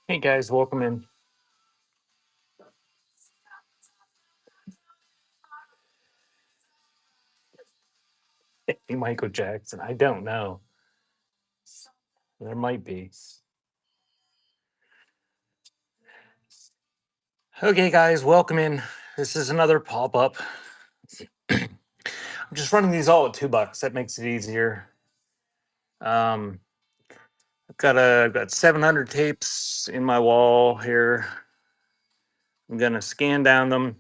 Hey guys, welcome in. Hey, Michael Jackson. I don't know. There might be. Okay, guys, welcome in. This is another pop up. I'm just running these all at $2. That makes it easier. Um, I've got 700 tapes in my wall here. I'm gonna scan down them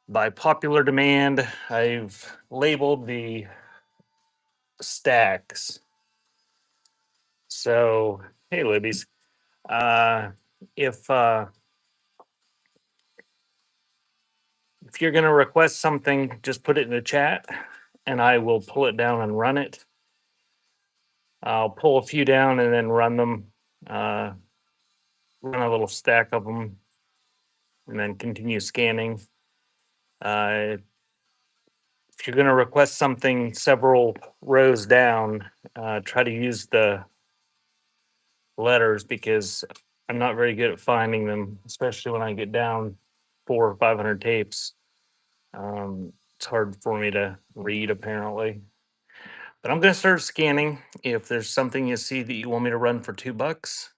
by popular demand. I've labeled the stacks. So, hey, Libby's. If if you're gonna request something, just put it in the chat, and I will pull it down and run it. I'll pull a few down and then run them, uh, run a little stack of them, and then continue scanning. Uh, if you're going to request something several rows down, try to use the letters because I'm not very good at finding them, especially when I get down 400 or 500 tapes. It's hard for me to read, apparently. But I'm going to start scanning. If there's something you see that you want me to run for $2,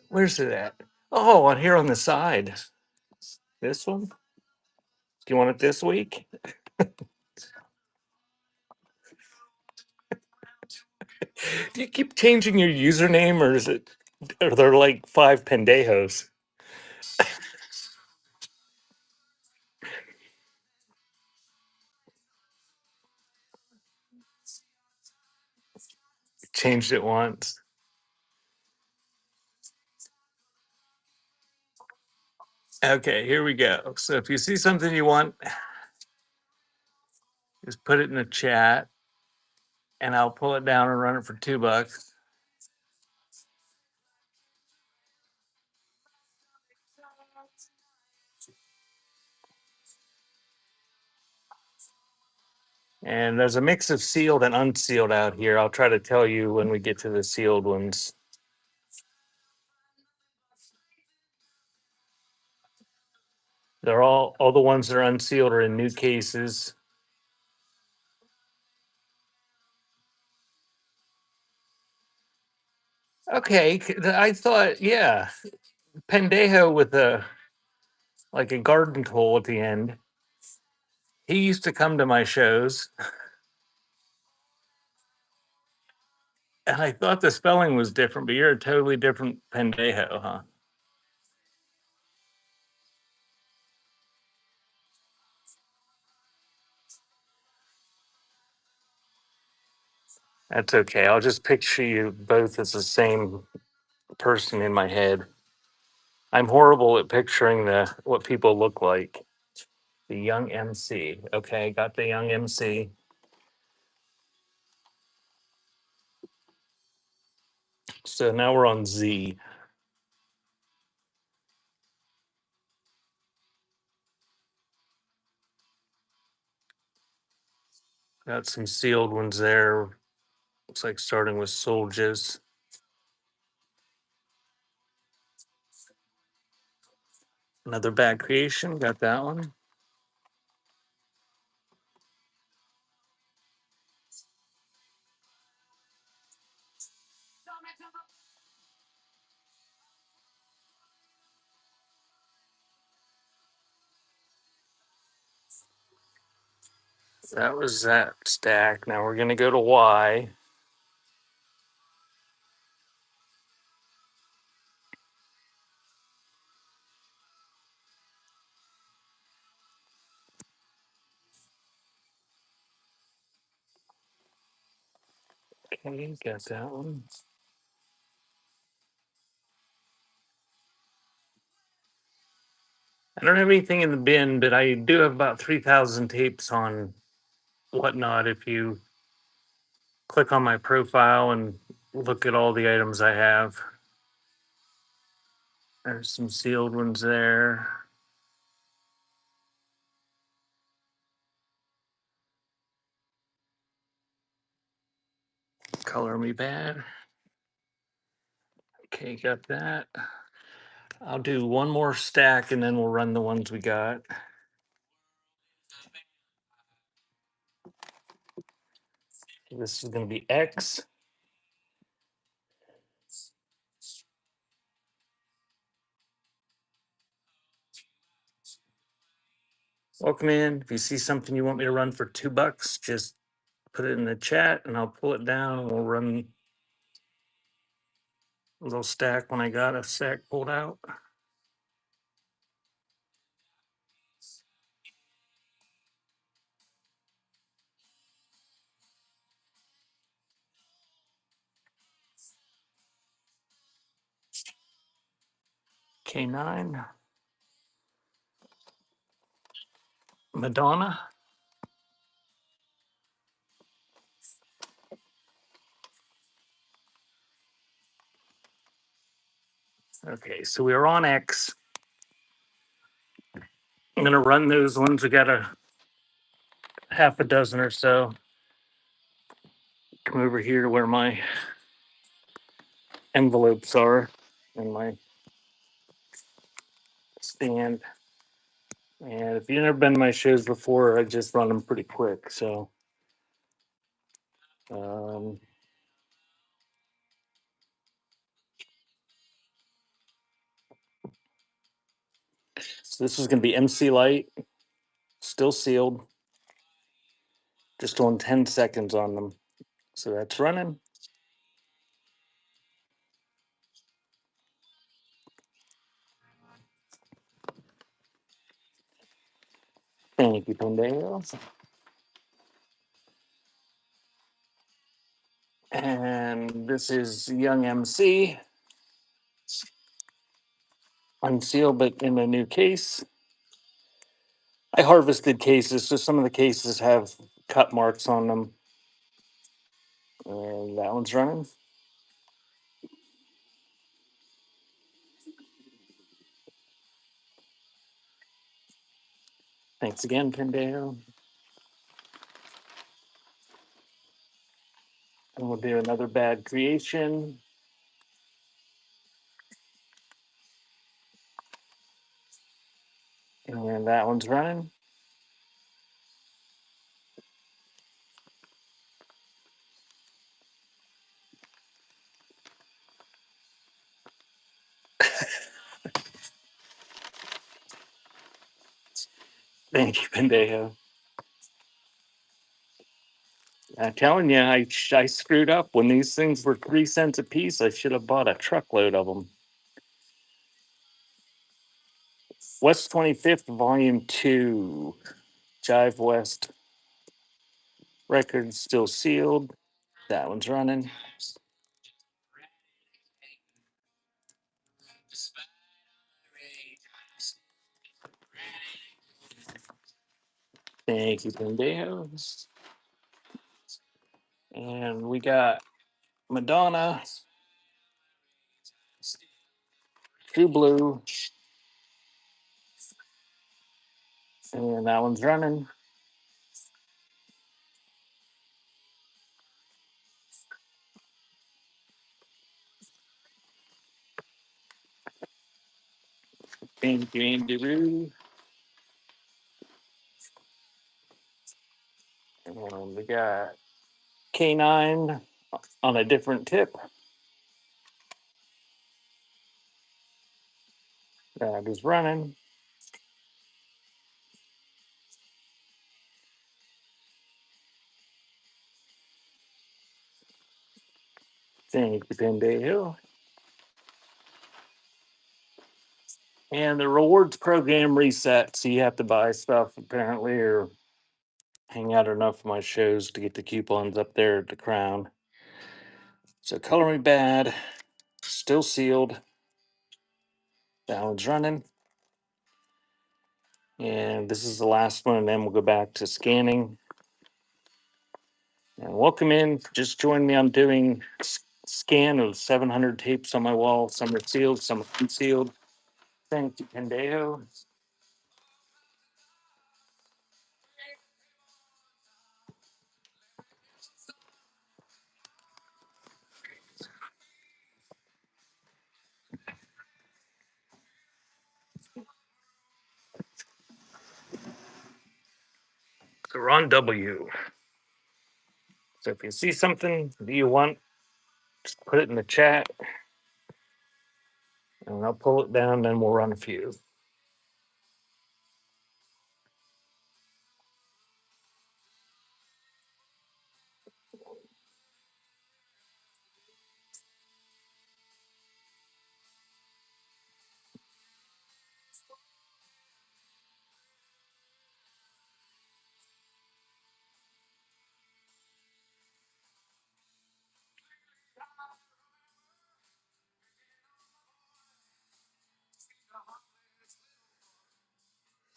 where's it at? Oh, on here on the side. This one? Do you want it this week? Do you keep changing your username or is it are there like five pendejos? Changed it once. Okay, here we go. So if you see something you want, just put it in the chat and I'll pull it down and run it for $2. And there's a mix of sealed and unsealed out here. I'll try to tell you when we get to the sealed ones. They're all the ones that are unsealed are in new cases. Okay, I thought, yeah, pendejo with a like a garden tool at the end. He used to come to my shows, and I thought the spelling was different, but you're a totally different pendejo, huh? That's okay. I'll just picture you both as the same person in my head. I'm horrible at picturing the what people look like. The young MC. Okay, got the young MC. So now we're on Z. Got some sealed ones there. Looks like starting with soldiers. Another bad creation. Got that one. That was that stack. Now we're gonna go to Y. Okay, got that one. I don't have anything in the bin, but I do have about 3,000 tapes on Whatnot. If you click on my profile and look at all the items I have, there's some sealed ones there. me bad. Okay, got that. I'll do one more stack and then we'll run the ones we got. This is going to be X. Welcome in. If you see something you want me to run for $2, just put it in the chat and I'll pull it down and we'll run a little stack when I got a stack pulled out. K9. Madonna. Okay, so we are on X. I'm going to run those ones. We got a half a dozen or so. Come over here to where my envelopes are and my stand. And if you've never been to my shows before, I just run them pretty quick. Um, so this is going to be MC Light, still sealed, just doing 10 seconds on them. So that's running. Thank you, Pendale. And this is Young MC, unsealed but in a new case. I harvested cases, so some of the cases have cut marks on them. And that one's running. Thanks again, Pendale. And we'll do another bad creation. And that one's running. Thank you, Pendejo. I'm telling you, I screwed up. When these things were 3 cents a piece, I should have bought a truckload of them. West 25th, Volume 2. Jive West record still sealed. That one's running. Thank you, Pendejos. And we got Madonna, True Blue, and that one's running. Thank you, Andy Roo. And we got K9 on a different tip. That is running. Thank you, Pendejo. And the rewards program reset, so you have to buy stuff apparently or hang out enough of my shows to get the coupons up there at the crown. So Color Me Bad, still sealed. That one's running. And this is the last one, and then we'll go back to scanning. And welcome in. Just join me. I'm doing scan of 700 tapes on my wall. Some are sealed, some are unsealed. Thank you, Pendejo. we're on W. So if you see something that you want, just put it in the chat and I'll pull it down, then we'll run a few.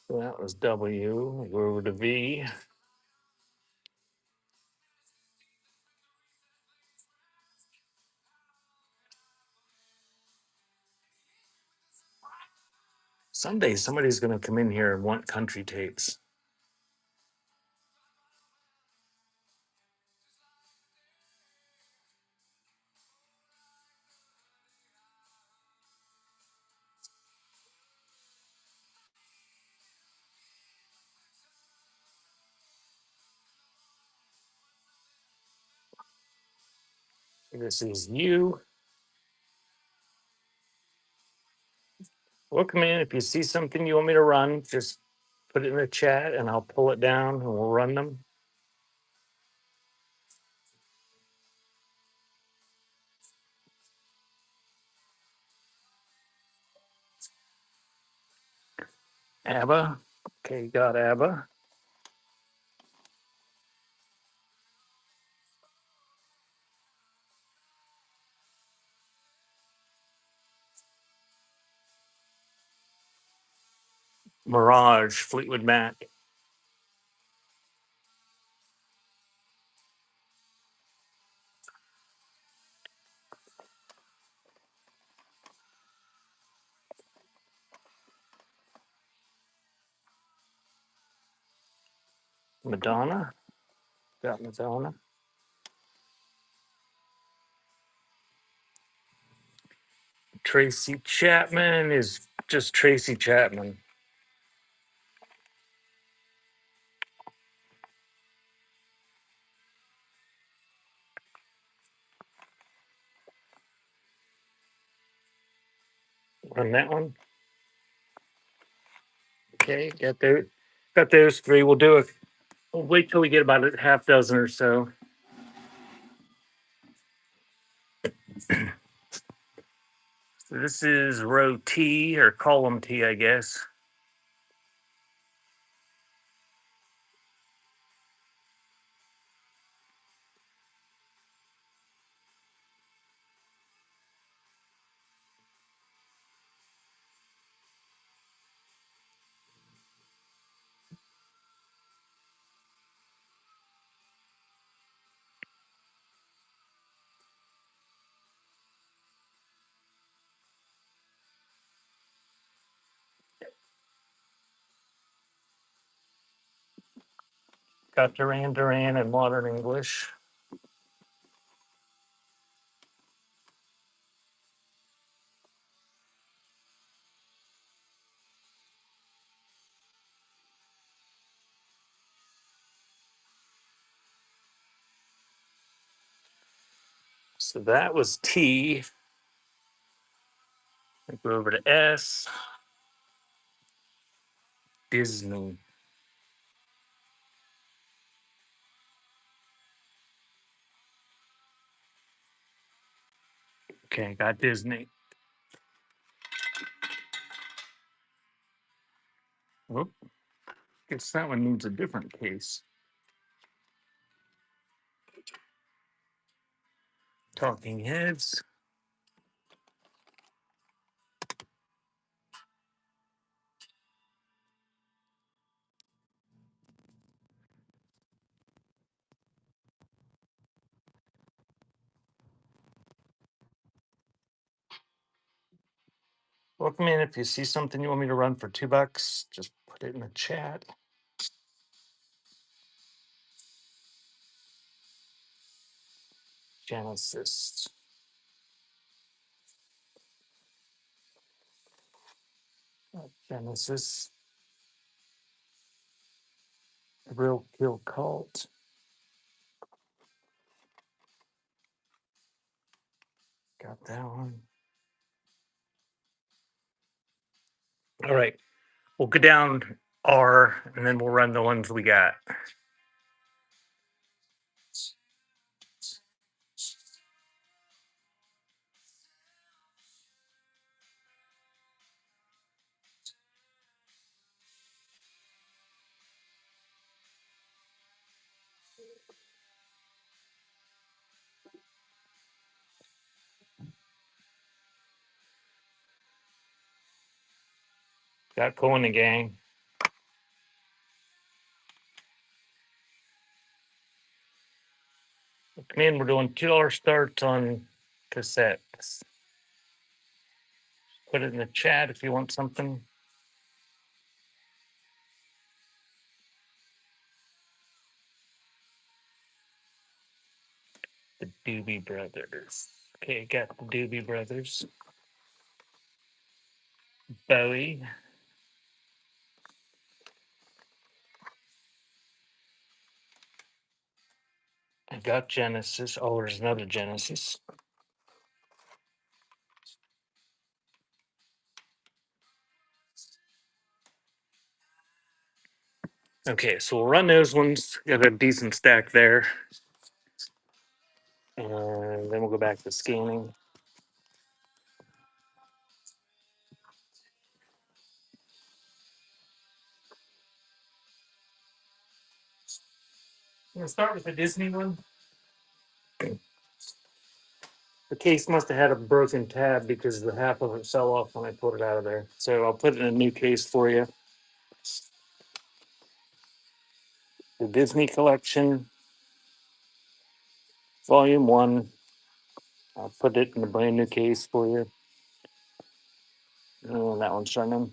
So that was W. Go over to V. Someday somebody's going to come in here and want country tapes. This is you. Welcome in. If you see something you want me to run, just put it in the chat and I'll pull it down and we'll run them. ABBA. Okay, got ABBA. Mirage, Fleetwood Mac. Madonna. Got Madonna. Tracy Chapman is just Tracy Chapman. Run that one. Okay, got those three. We'll wait till we get about a half dozen or so. So this is row T or column T, I guess. Got Duran Duran and Modern English. So that was T. Go over to S. Disney. Okay, got Disney. Whoop. Guess that one needs a different case. Talking Heads. Welcome in. If you see something you want me to run for $2, just put it in the chat. Genesis. Genesis. Thrill Kill Cult. Got that one. All right. We'll go down R and then we'll run the ones we got. Got Cohen and Gang. Man, we're doing $2 starts on cassettes. Put it in the chat if you want something. The Doobie Brothers. Okay, got the Doobie Brothers. Bowie. I got Genesis. Oh, there's another Genesis. Okay, so we'll run those ones. Got a decent stack there. And then we'll go back to scanning. I'm gonna start with the Disney one. The case must have had a broken tab because the half of it fell off when I pulled it out of there. So I'll put it in a new case for you. The Disney Collection, Volume 1. I'll put it in a brand new case for you. Oh, that one's running.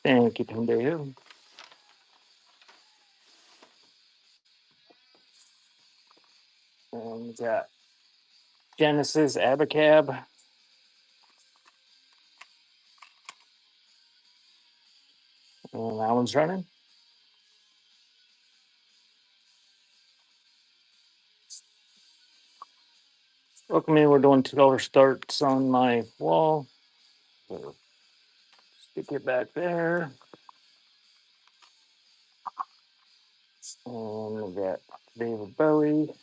Thank you, Tondeo. And we got Genesis Abacab. And that one's running. Welcome in. We're doing $2 starts on my wall. So stick it back there. And we got David Bowie.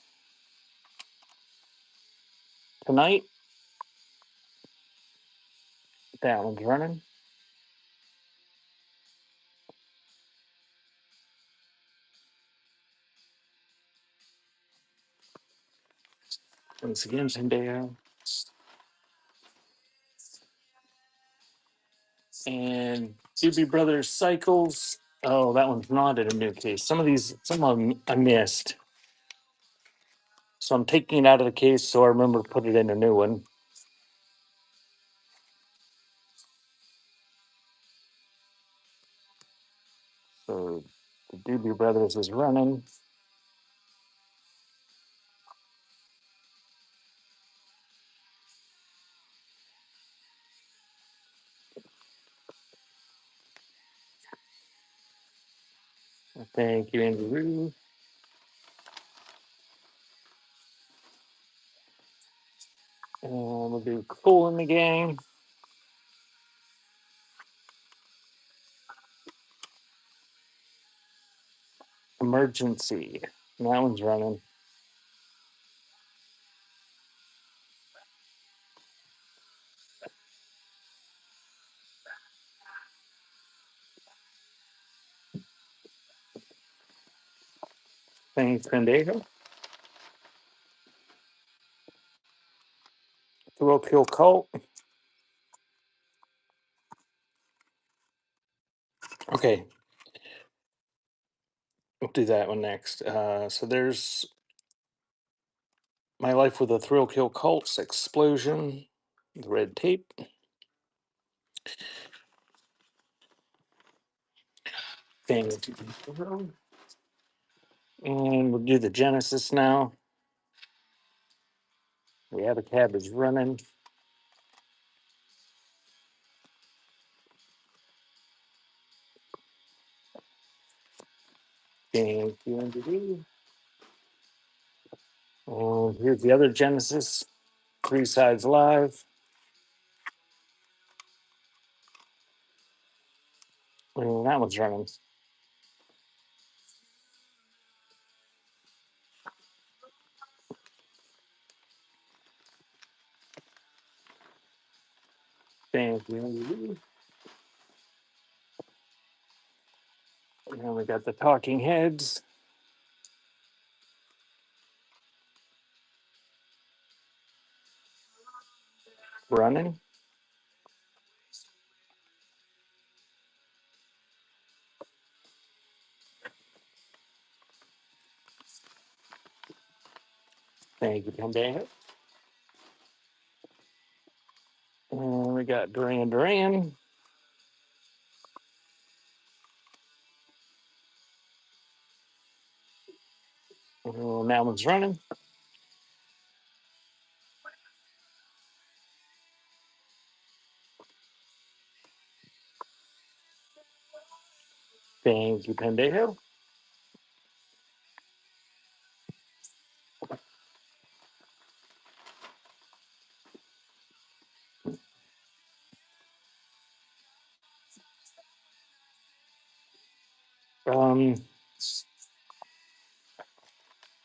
Tonight, that one's running. Once again, Zendaya. And Doobie Brothers Cycles. Oh, that one's not in a new case. Some of them I missed. So I'm taking it out of the case so I remember to put it in a new one. So the Doobie Brothers is running. Thank you, Andrew. And we'll do Cool in the Gang. Emergency. And that one's running. Thanks, Pendejo. Thrill Kill Cult. Okay. We'll do that one next. So there's My Life with a Thrill Kill Cults, Explosion, the red tape. Fantasy. And we'll do the Genesis now. The Abacab is running. Thank you, Andy. And here's the other Genesis, three sides live. And that one's running. Thank you, Andy. And we got the Talking Heads running. Thank you, Pandey. And we got Duran Duran. And that one's running. Thank you, Pendejo. Um,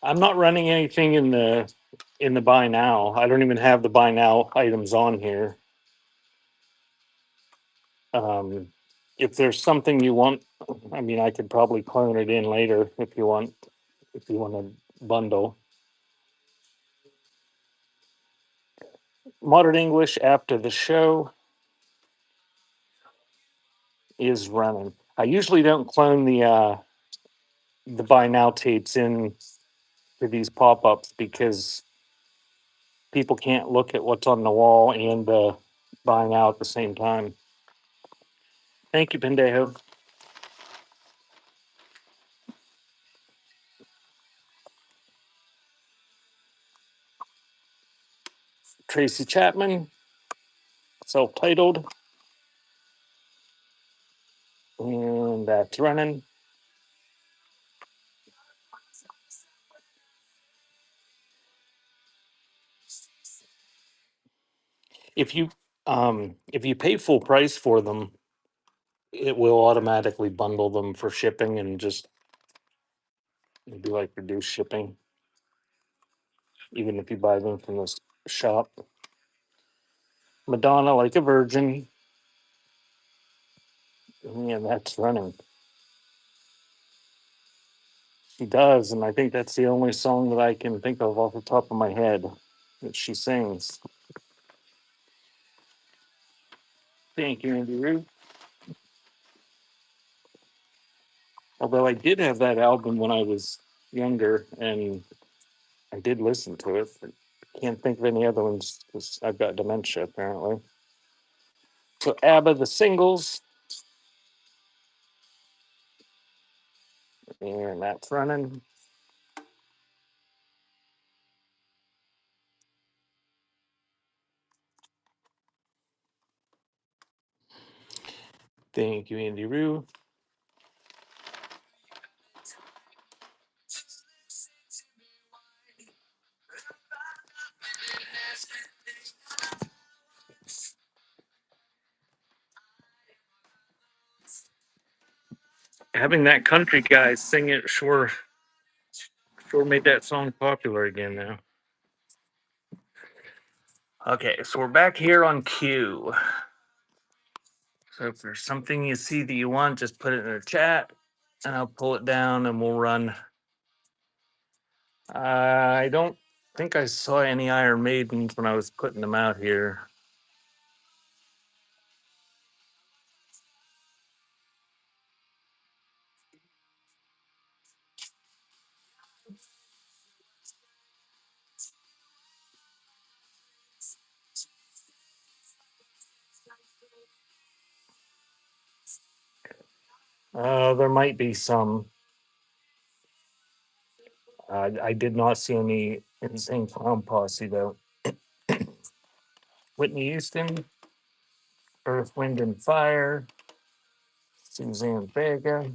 I'm not running anything in the buy now. I don't even have the buy now items on here. Um, if there's something you want, I mean, I could probably clone it in later if you want. If you want to bundle Modern English after the show is running. I usually don't clone the buy now tapes in to these pop ups because people can't look at what's on the wall and buy now at the same time. Thank you, Pendejo. Tracy Chapman, self titled, and that's running. If you pay full price for them, it will automatically bundle them for shipping and just do like reduced shipping, even if you buy them from the shop. Madonna like a virgin, and that's running. She does, and I think that's the only song that I can think of off the top of my head that she sings. Thank you, Andy Roo. Although I did have that album when I was younger, and I did listen to it. But I can't think of any other ones because I've got dementia apparently. So ABBA, the singles, and that's running. Thank you, Andy Roo. Having that country guy sing it sure made that song popular again now. Okay, so we're back here on Q. So if there's something you see that you want, just put it in the chat and I'll pull it down and we'll run. I don't think I saw any Iron Maidens when I was putting them out here. There might be some. I did not see any Insane Clown Posse though. Whitney Houston, Earth, Wind and Fire, Suzanne Vega,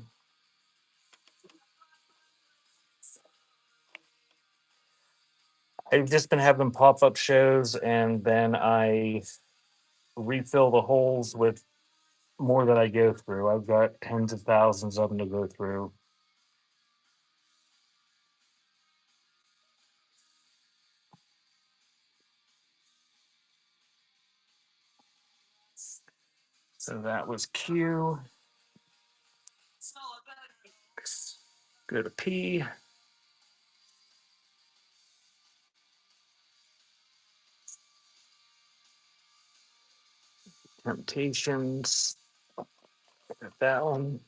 I've just been having pop-up shows, and then I refill the holes with more that I go through. I've got tens of thousands of them to go through. So that was Q. Go to P. Temptations. Got that one.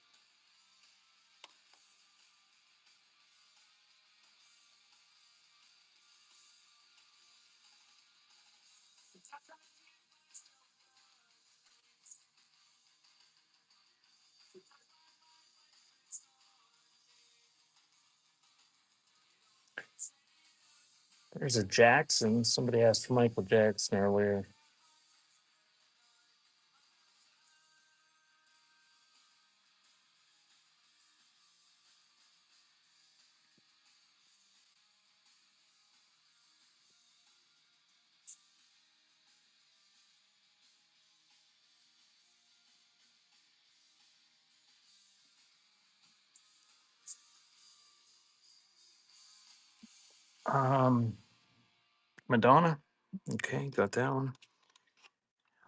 There's a Jackson. Somebody asked for Michael Jackson earlier. Um, Madonna. Okay, got that one.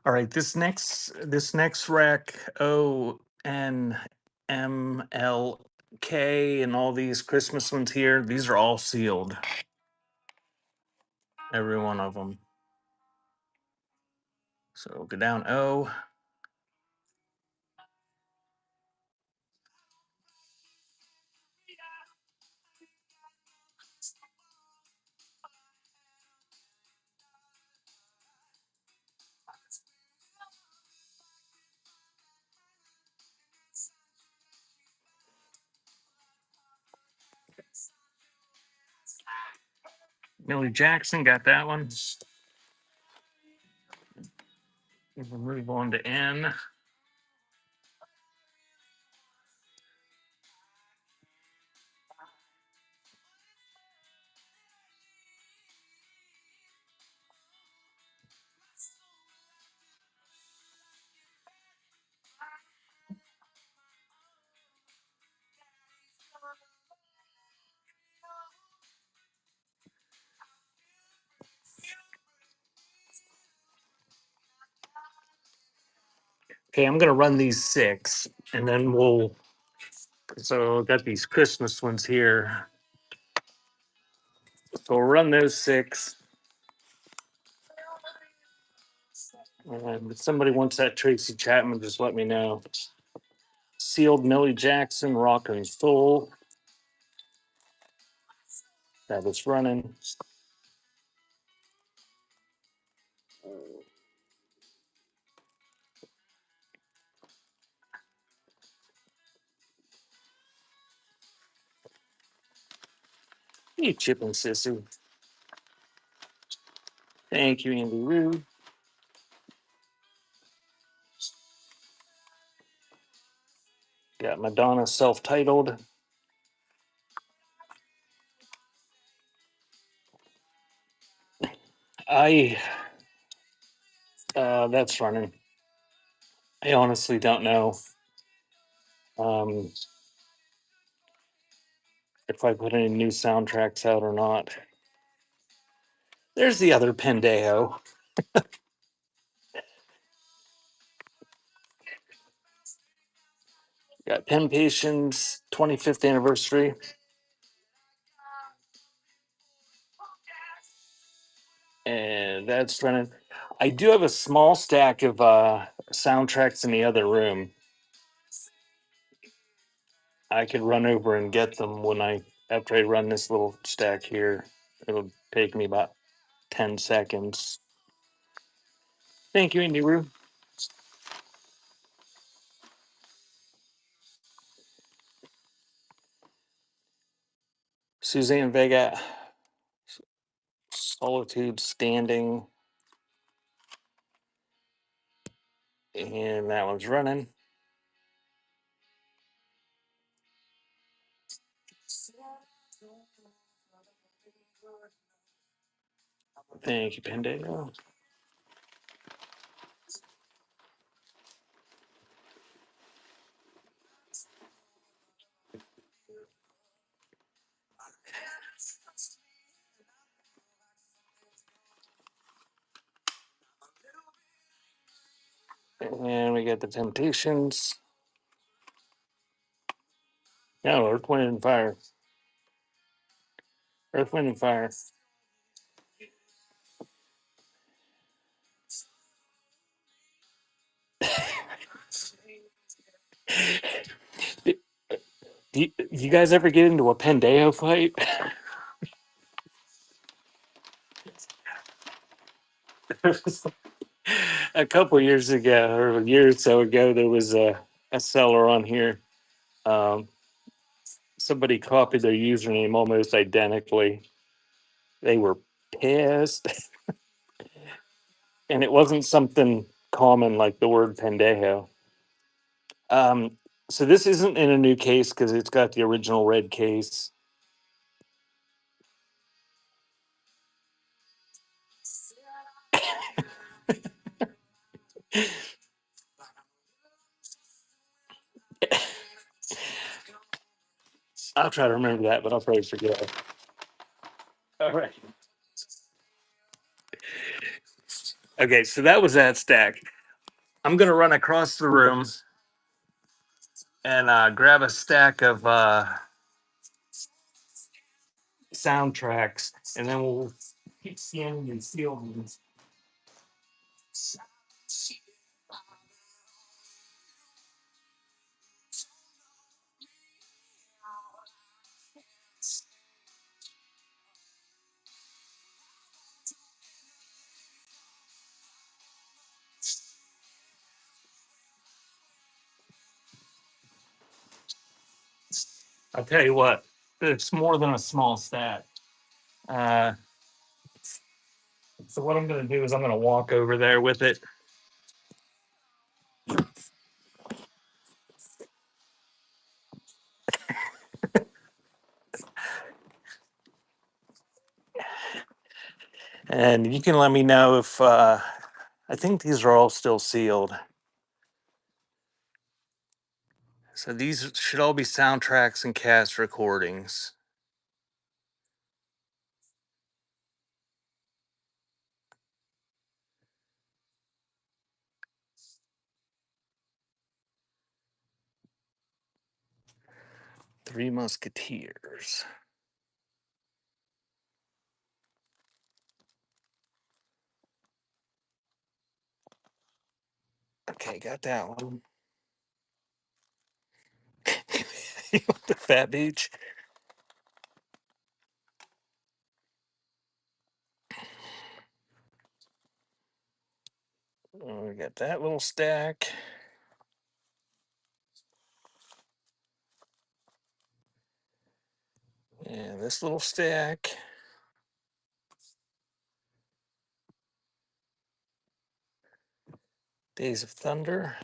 All right, this next rack, ONMLK, and all these Christmas ones here, these are all sealed. Every one of them. So go down O. Millie Jackson, got that one. We'll move on to N. Okay, I'm gonna run these 6, and then we'll. So I've got these Christmas ones here. So we'll run those 6. And if somebody wants that Tracy Chapman, just let me know. Sealed Millie Jackson, Rock and Soul. That was running. You chipping sissy. Thank you, Andy Rude. Got Madonna self-titled. I That's running. I honestly don't know um, if I put any new soundtracks out or not. There's the other Pendejo. Got Pen Patient's 25th anniversary. And that's running. I do have a small stack of soundtracks in the other room. I could run over and get them after I run this little stack here. It'll take me about 10 seconds. Thank you, Indy Roo. Suzanne Vega, Solitude Standing. And that one's running. Thank you, Pandeo. And we got the Temptations. No, Earth, Wind, and Fire. Earth, Wind, and Fire. Do you guys ever get into a Pandeo fight? A couple years ago, or a year or so ago, there was a seller on here. Um, Somebody copied their username almost identically. They were pissed, and it wasn't something common like the word pendejo. Um, so this isn't in a new case because it's got the original red case. I'll try to remember that, but I'll probably forget. All right. Okay, so that was that stack. I'm gonna run across the room and grab a stack of soundtracks, and then we'll keep scanning and sealing them. I'll tell you what, it's more than a small stack. Uh, so what I'm gonna do is I'm gonna walk over there with it. And you can let me know if I think these are all still sealed. So these should all be soundtracks and cast recordings. Three Musketeers. Okay, got that one. You want the Fat Beach? Oh, we got that little stack. And this little stack. Days of Thunder.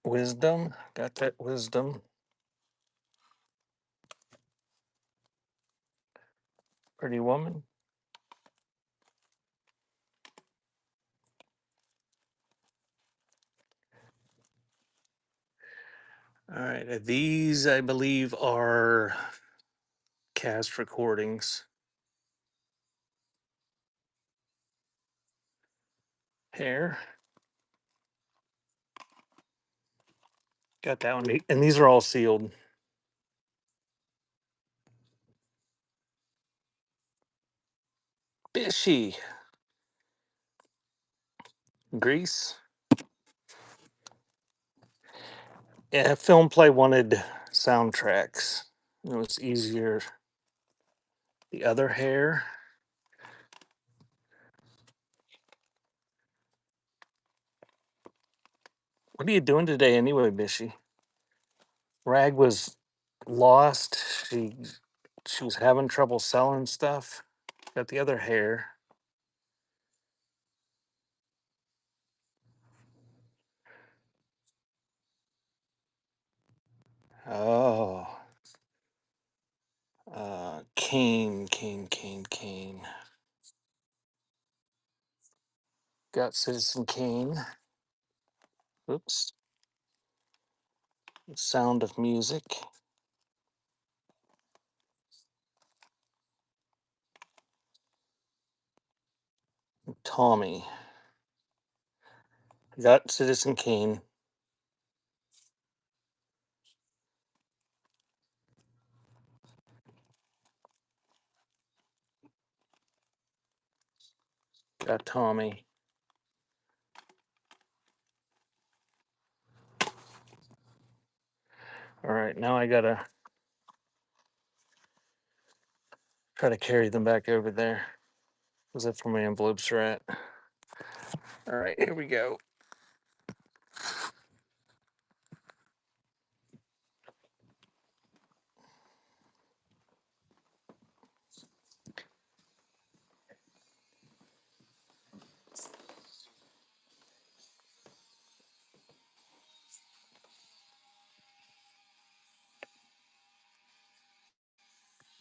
Wisdom. Got that Wisdom. Pretty Woman. All right. These, I believe, are cast recordings. Hair. Got that one. And these are all sealed. Bishy. Grease. Yeah, Film Play wanted soundtracks. It was easier. The Other Hair. What are you doing today anyway, Bishy? Rag was lost. She was having trouble selling stuff. Got the Other Hair. Oh. Kane. Got Citizen Kane. Oops. Sound of Music. Tommy. Got Citizen Kane. Got Tommy. All right, now I gotta try to carry them back over there. Because that's where my envelopes are at. All right, here we go.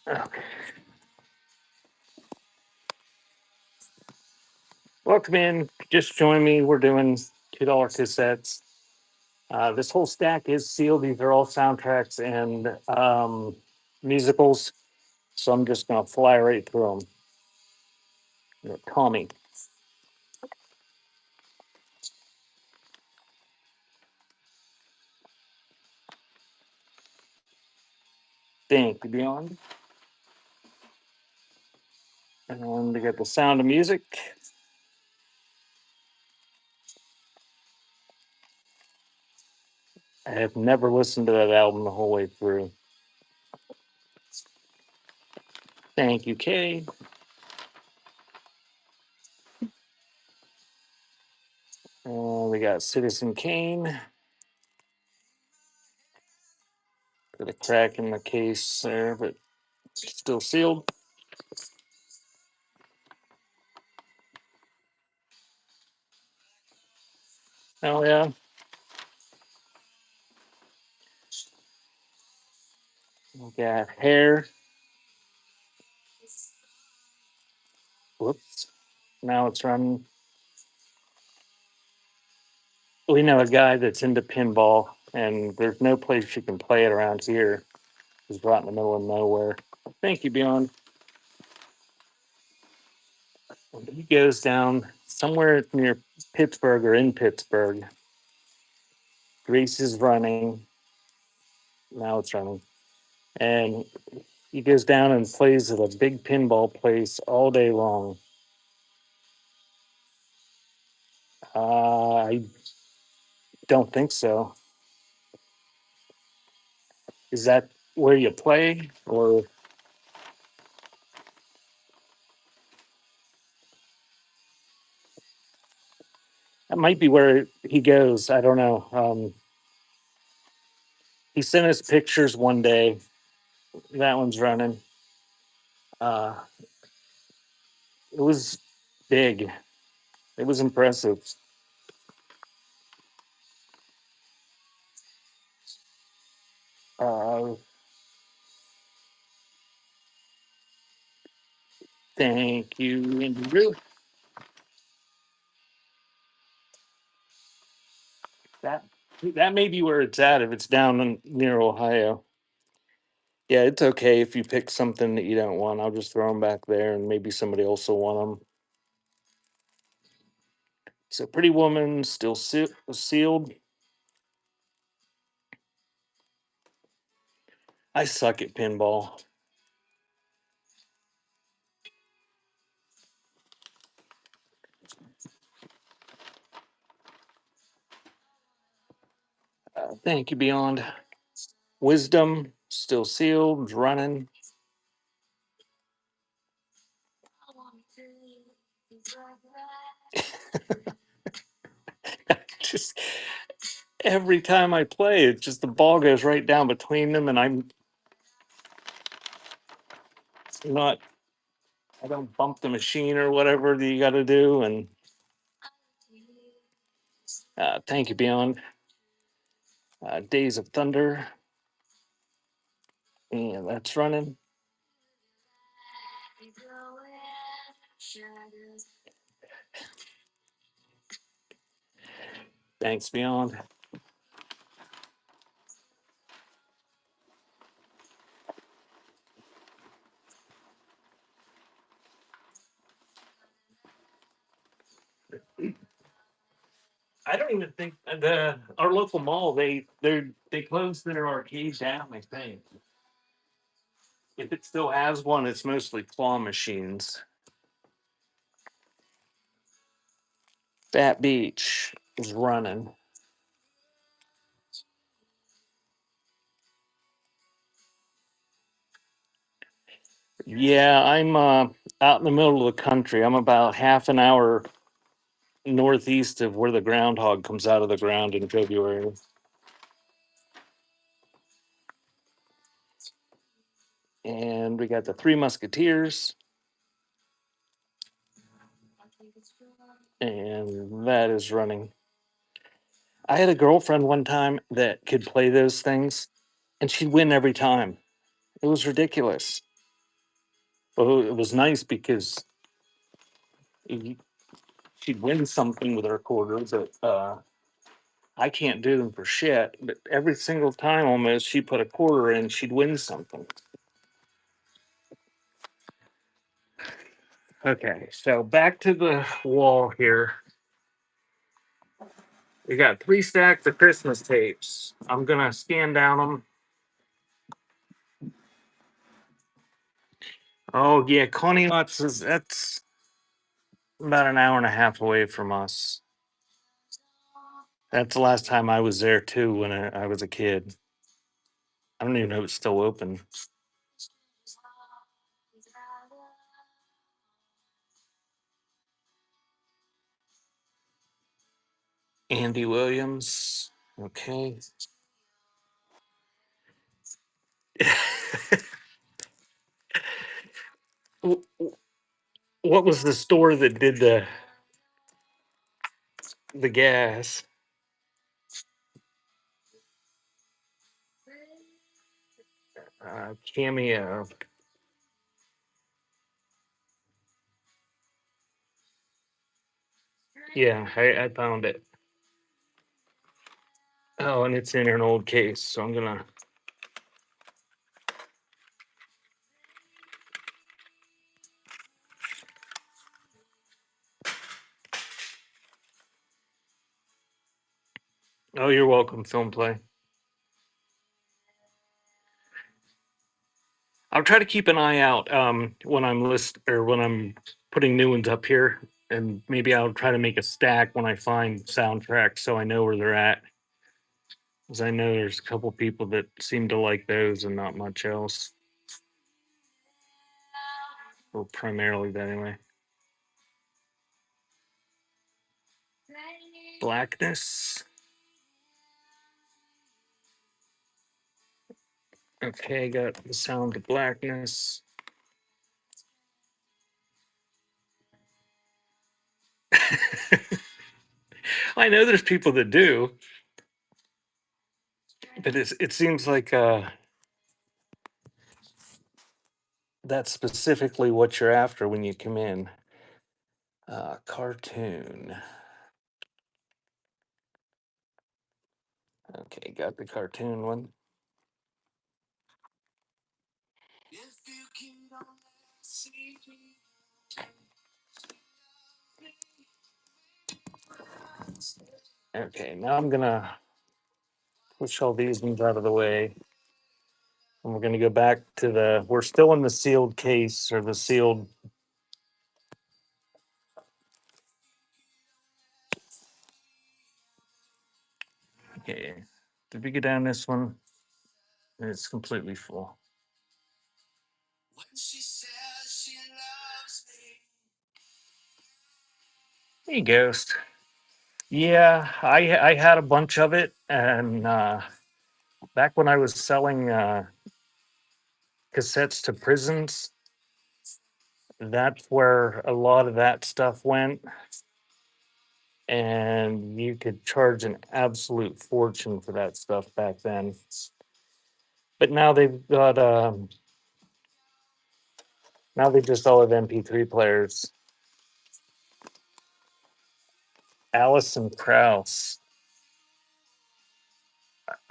Okay. Welcome in. Just join me. We're doing $2 cassettes. This whole stack is sealed. These are all soundtracks and musicals. So I'm just going to fly right through them. Tommy. Thank you, Beyond. And we got The Sound of Music. I have never listened to that album the whole way through. Thank you, Kay. We got Citizen Kane. Got a crack in the case there, but still sealed. Oh, yeah. We got Hair. Whoops. Now it's running. We know a guy that's into pinball, and there's no place you can play it around here. It's right in the middle of nowhere. Thank you, Beyond. He goes down somewhere near Pittsburgh or in Pittsburgh. Grease is running. Now it's running. And he goes down and plays at a big pinball place all day long. I don't think so. Is that where you play? Or that might be where he goes. I don't know. He sent us pictures one day. That one's running. Uh, it was big. It was impressive. Uh, Thank you, Andrew. That that may be where it's at if it's down near Ohio. Yeah, it's okay if you pick something that you don't want. I'll just throw them back there, and maybe somebody else will want them. So, Pretty Woman still sealed. I suck at pinball. Thank you, Beyond. Wisdom still sealed, running. Just every time I play, it just the ball goes right down between them, and I'm not. I don't bump the machine or whatever that you got to do. And thank you, Beyond. Days of Thunder. Yeah, that's running. Thanks, Beyond. I don't even think the our local mall they closed their arcade down. I think if it still has one, it's mostly claw machines. Fat Beach is running. Yeah, I'm out in the middle of the country. I'm about half an hour northeast of where the groundhog comes out of the ground in February. And we got the Three Musketeers, and that is running. I had a girlfriend one time that could play those things, and she'd win every time. It was ridiculous. Well, it was nice because y- she'd win something with her quarters that I can't do them for shit. But every single time, almost, she put a quarter in, she'd win something. Okay, so back to the wall here. We got 3 stacks of Christmas tapes. I'm gonna scan down them. Oh yeah, Connie Lots is that's about an hour and a half away from us. That's the last time I was there too when I was a kid. I don't even know if it's still open. Andy Williams. Okay. What was the store that did the gas? Cameo. Yeah, I found it. Oh, and it's in an old case, so I'm gonna. Oh, you're welcome, Film Play. I'll try to keep an eye out when I'm when I'm putting new ones up here, and maybe I'll try to make a stack when I find soundtracks so I know where they're at. Because I know there's a couple people that seem to like those and not much else, or primarily that anyway. Blackness. Okay, got the sound of blackness. I know there's people that do, but it seems like that's specifically what you're after when you come in. Cartoon. Okay, got the cartoon one. Okay, now I'm gonna push all these ones out of the way. And we're gonna go back to we're still in the sealed case or the sealed. Okay, did we get down this one? It's completely full. Hey, Ghost. Yeah, I had a bunch of it, and back when I was selling cassettes to prisons, that's where a lot of that stuff went, and you could charge an absolute fortune for that stuff back then. But now they've got now they just all have MP3 players. Allison Krauss.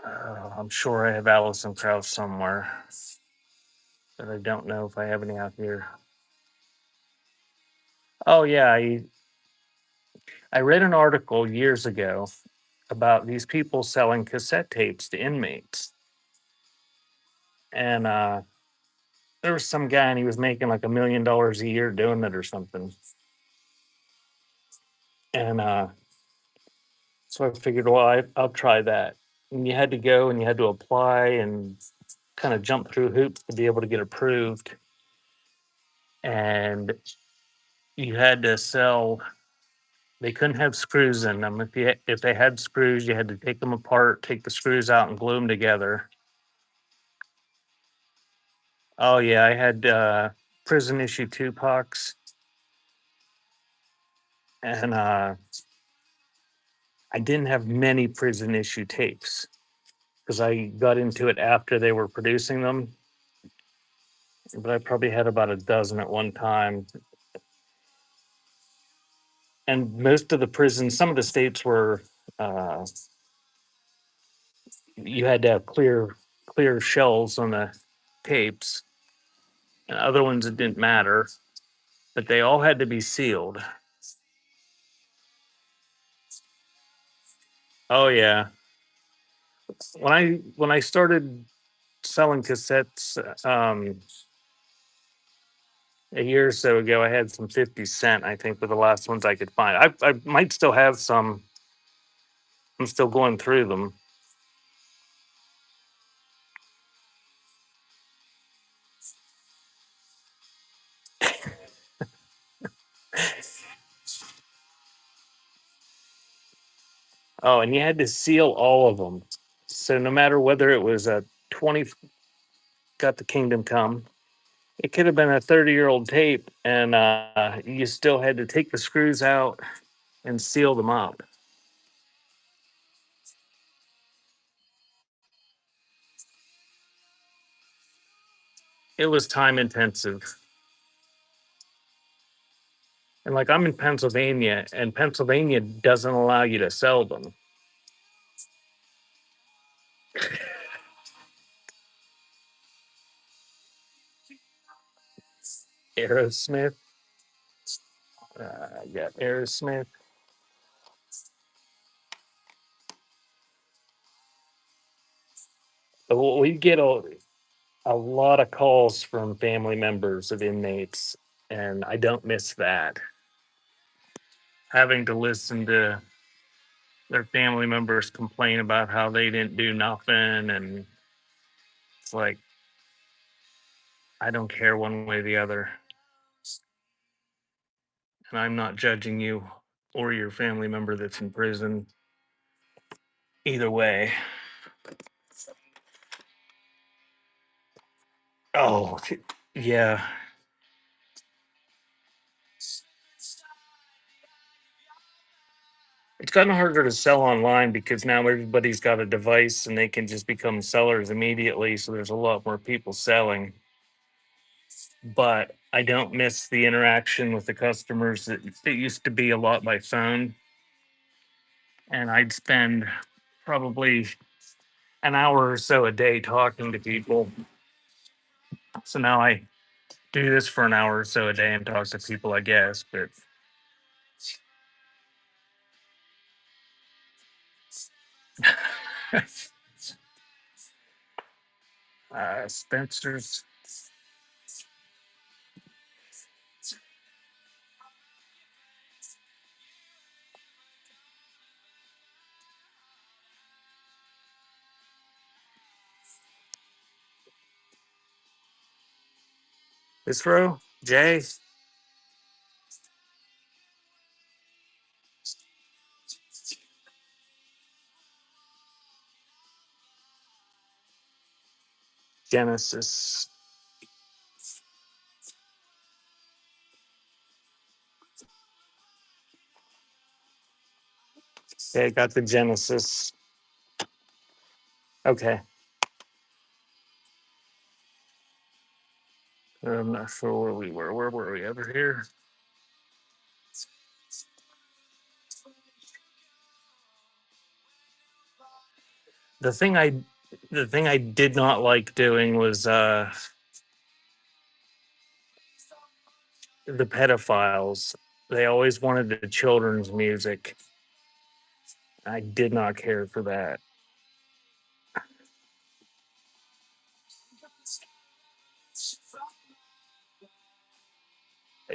I'm sure I have Allison Krauss somewhere, but I don't know if I have any out here. Oh yeah, I read an article years ago about these people selling cassette tapes to inmates, and there was some guy and he was making like $1 million a year doing it or something, and so I figured, well, I'll try that. And you had to go and you had to apply and kind of jump through hoops to be able to get approved, and you had to sell. They couldn't have screws in them. If they had screws, you had to take them apart, take the screws out, and glue them together. Oh yeah, I had prison issue Tupacs, and I didn't have many prison issue tapes because I got into it after they were producing them. But I probably had about a dozen at one time. And most of the prisons, some of the states were, uh, you had to have clear shells on the tapes, and other ones it didn't matter, but they all had to be sealed. Oh yeah, when I started selling cassettes a year or so ago, I had some 50 cent. I think were the last ones I could find. I might still have some. I'm still going through them. Oh, and you had to seal all of them. So no matter whether it was a 20 got the kingdom come, it could have been a 30-year-old tape, and you still had to take the screws out and seal them up. It was time intensive. And like I'm in Pennsylvania, and Pennsylvania doesn't allow you to sell them. Aerosmith, yeah, Aerosmith. But we get a lot of calls from family members of inmates, and I don't miss that. Having to listen to their family members complain about how they didn't do nothing, and it's like I don't care one way or the other, and I'm not judging you or your family member that's in prison either way. Oh, yeah. It's gotten harder to sell online because now everybody's got a device and they can just become sellers immediately. So there's a lot more people selling. But I don't miss the interaction with the customers. It used to be a lot by phone, and I'd spend probably an hour or so a day talking to people. So now I do this for an hour or so a day and talk to people, I guess. But Spencer's, this row, Jay, Genesis. Okay, got the Genesis. Okay. I'm not sure where we were. Where were we? Over here? the thing I the thing I did not like doing was the pedophiles. They always wanted the children's music. I did not care for that.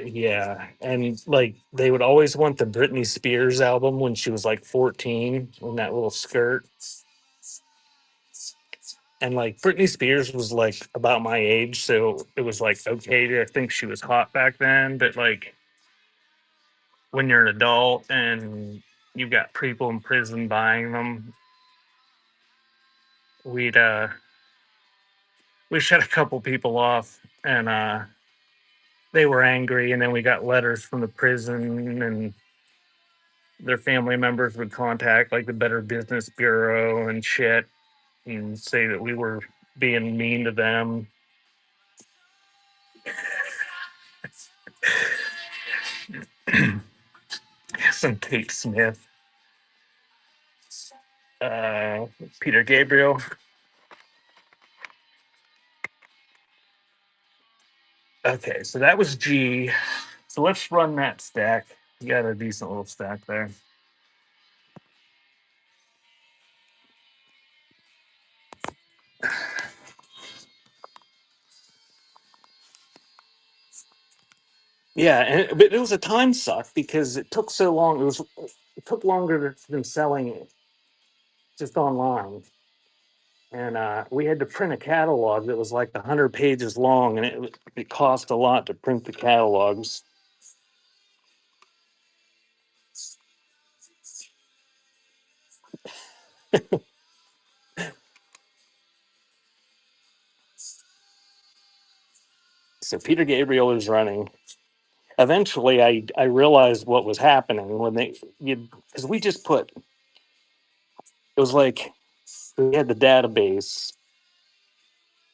Yeah, and like they would always want the Britney Spears album when she was like 14 in that little skirt. And like Britney Spears was like about my age, so it was like okay to think she was hot back then, but like when you're an adult and you've got people in prison buying them, we'd we shut a couple people off, and they were angry, and then we got letters from the prison, and their family members would contact like the Better Business Bureau and shit and say that we were being mean to them. Some Kate Smith, uh, Peter Gabriel. Okay, so that was G. So let's run that stack. You got a decent little stack there. Yeah, but it was a time suck because it took so long. It took longer than selling it just online, and we had to print a catalog that was like 100 pages long, and it cost a lot to print the catalogs. So Peter Gabriel is running. Eventually, I realized what was happening when they you because we just put it was like we had the database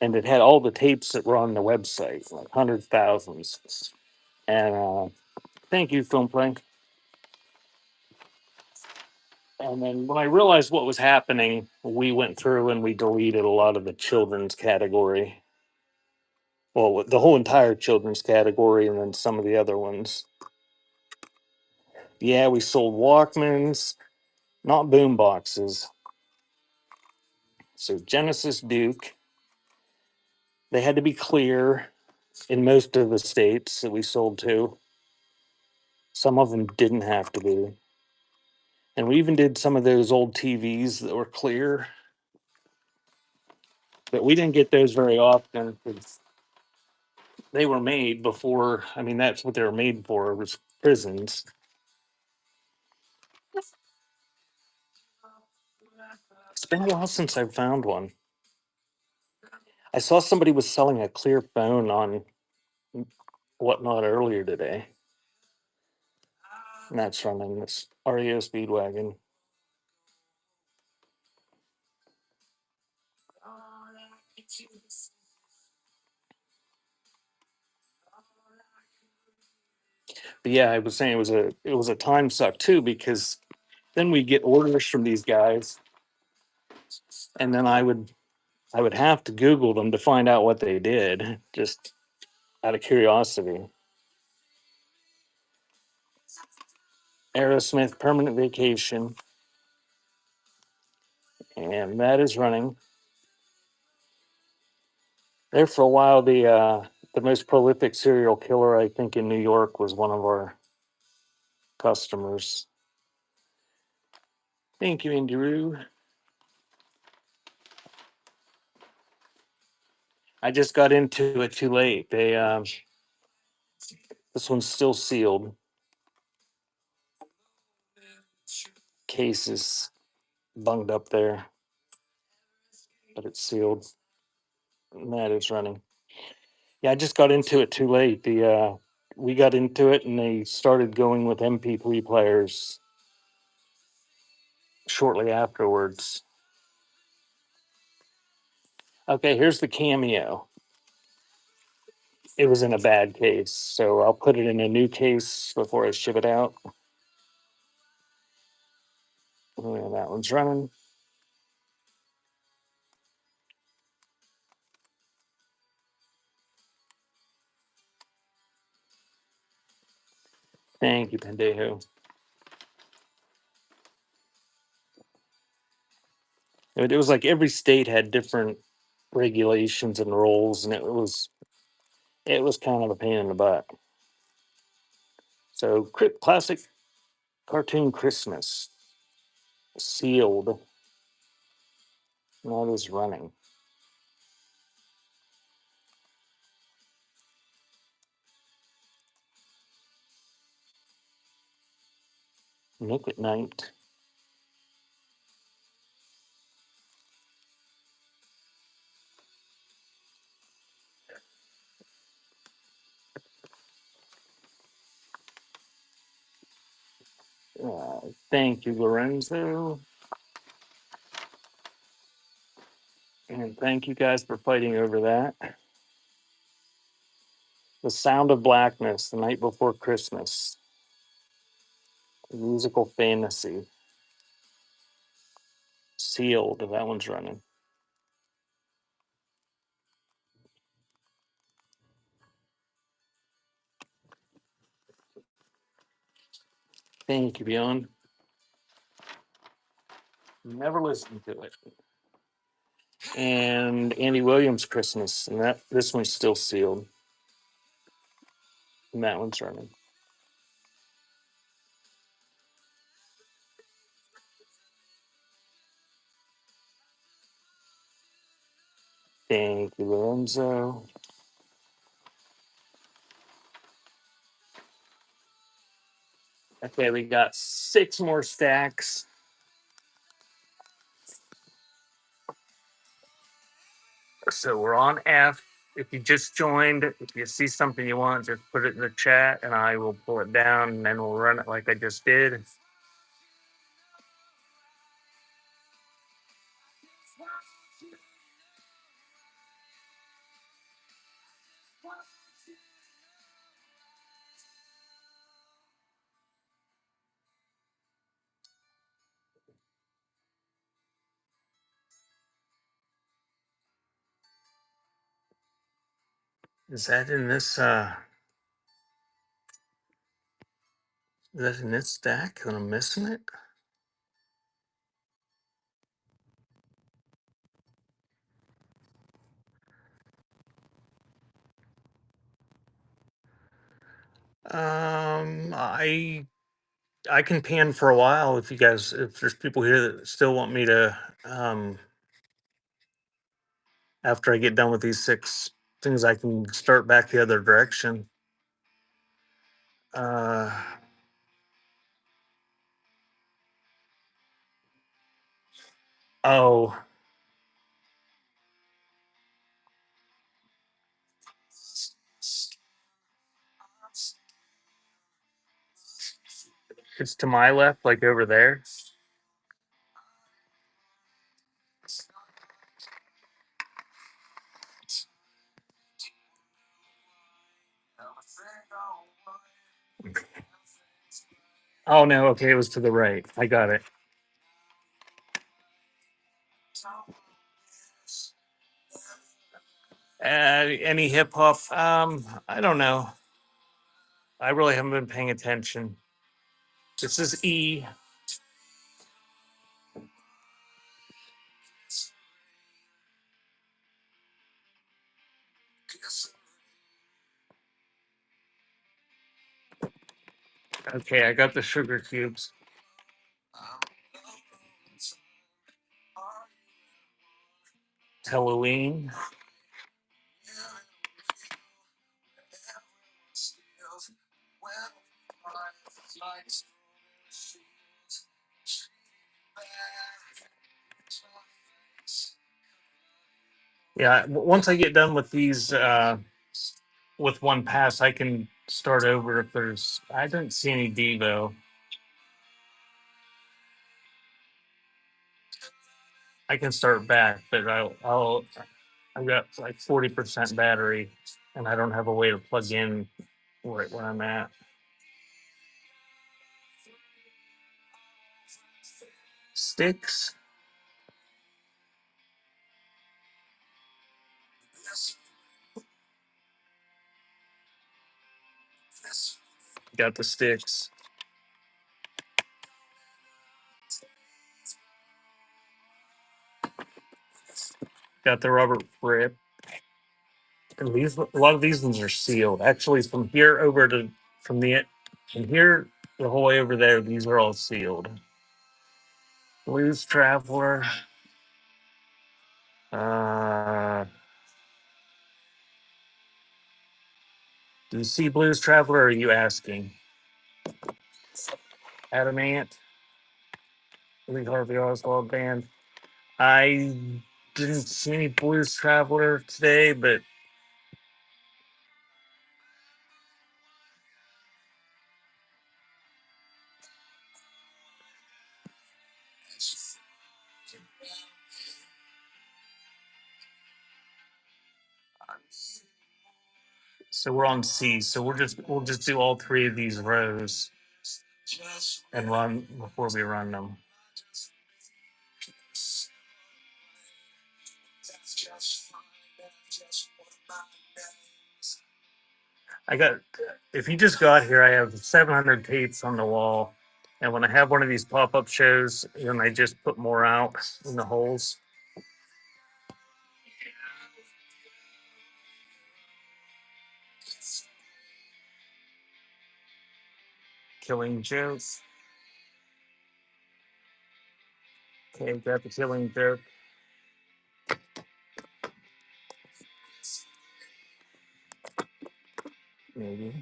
and it had all the tapes that were on the website, like hundreds, thousands. And thank you, Film Frank. And then when I realized what was happening, we went through and we deleted a lot of the children's category. Well, the whole entire children's category, and then some of the other ones. Yeah, we sold Walkmans, not boom boxes. So Genesis Duke, they had to be clear in most of the states that we sold to. Some of them didn't have to be. And we even did some of those old TVs that were clear, but we didn't get those very often because they were made before. I mean, that's what they were made for, was prisons. It's been a while since I've found one. I saw somebody was selling a clear phone on whatnot earlier today. And that's running this REO Speedwagon. But yeah, I was saying it was a time suck too because then we get orders from these guys, and then I would have to Google them to find out what they did, just out of curiosity. Aerosmith Permanent Vacation, and that is running. There for a while, the most prolific serial killer I think in New York was one of our customers. Thank you, Andrew. I just got into it too late. This one's still sealed. Case is bunged up there, but it's sealed. And that is running. Yeah, I just got into it too late. The We got into it and they started going with MP3 players shortly afterwards. Okay, here's the Cameo. It was in a bad case, so I'll put it in a new case before I ship it out. Yeah, that one's running. Thank you, Pendejo. It was like every state had different regulations and rules, and it was kind of a pain in the butt. So, classic cartoon Christmas sealed. That is running. Nick at Night. Thank you, Lorenzo. And thank you guys for fighting over that. The Sound of Blackness, The Night Before Christmas. Musical fantasy. Sealed. That one's running. Thank you, Beyond. Never listened to it. And Andy Williams Christmas. And this one's still sealed. And that one's running. Thank you, Lorenzo. Okay, we got 6 more stacks. So we're on F. If you just joined, if you see something you want, just put it in the chat and I will pull it down and then we'll run it like I just did. Is that in this stack and I'm missing it? I can pan for a while if there's people here that still want me to after I get done with these 6 things I can start back the other direction. Oh, it's to my left, like over there. Oh no, okay, it was to the right. I got it. Any hip hop? I don't know. I really haven't been paying attention. This is E. Okay, I got the sugar cubes. Halloween. Yeah, once I get done with these, with one pass, I can start over if there's. I didn't see any Devo. I can start back, but I've got like 40% battery, and I don't have a way to plug in right where I'm at. Sticks. Got the sticks. Got the rubber grip. And these, a lot of these ones are sealed. Actually, from here over to from here the whole way over there, these are all sealed. Blues Traveler. Uh, do you see Blues Traveler? Or are you asking? Adamant. Lee Harvey Oswald band. I didn't see any Blues Traveler today, but so we're on C. So we'll just do all three of these rows and run before we run them. I got, if you just got here, I have 700 tapes on the wall. And when I have one of these pop up shows, then I just put more out in the holes. Killing Joke. Okay, got the Killing Joke. Maybe.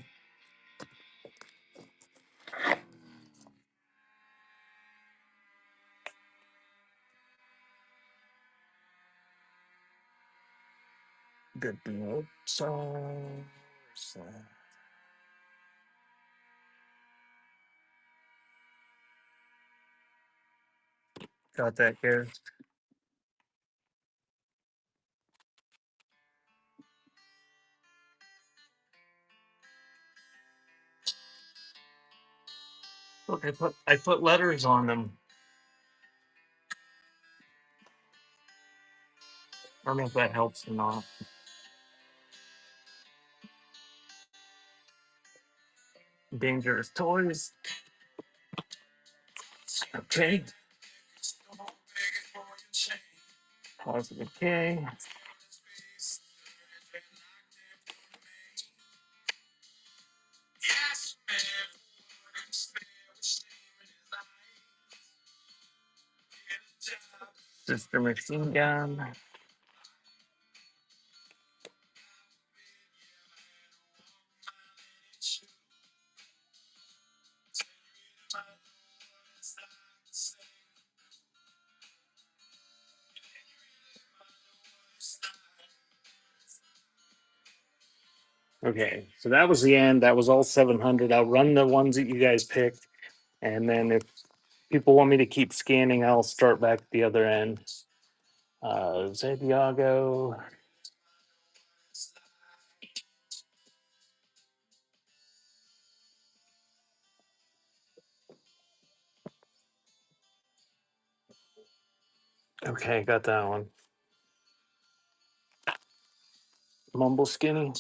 Good deal. So, got that here. Look, I put letters on them. I don't know if that helps or not. Dangerous toys. Okay. Positive K. Sister Machine Gun. Okay, so that was the end. That was all 700. I'll run the ones that you guys picked. And then if people want me to keep scanning, I'll start back at the other end. Santiago. Okay, got that one. Mumble Skinny.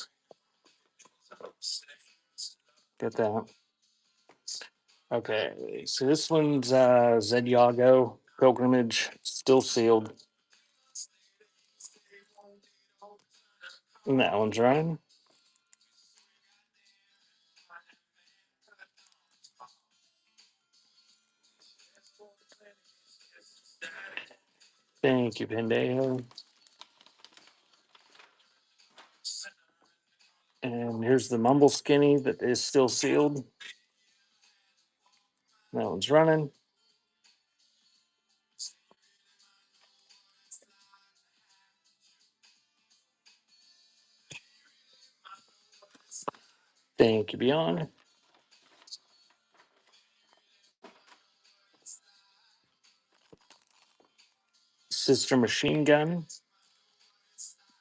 Got that. Okay, so this one's Zedyago Pilgrimage, still sealed. And that one's running. Thank you, Pendejo. And here's the Mumble Skinny that is still sealed. That one's running. Thank you, Beyond. Sister Machine Gun.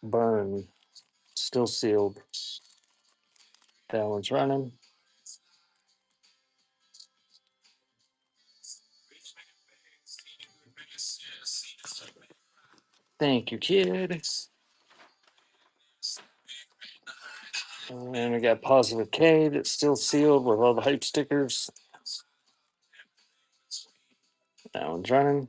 Burn. Still sealed. That one's running. Thank you, kid. And we got positive K that's still sealed with all the hype stickers. That one's running.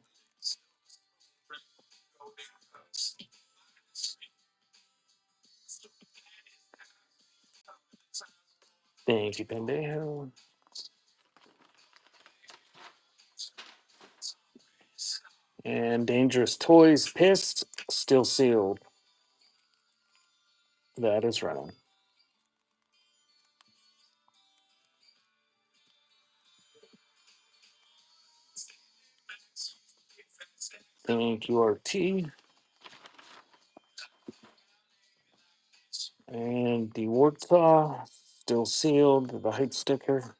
Thank you, Pendejo. And Dangerous Toys Pissed, still sealed. That is running. Thank you, RT. And the Warsaw, still sealed, the hype sticker.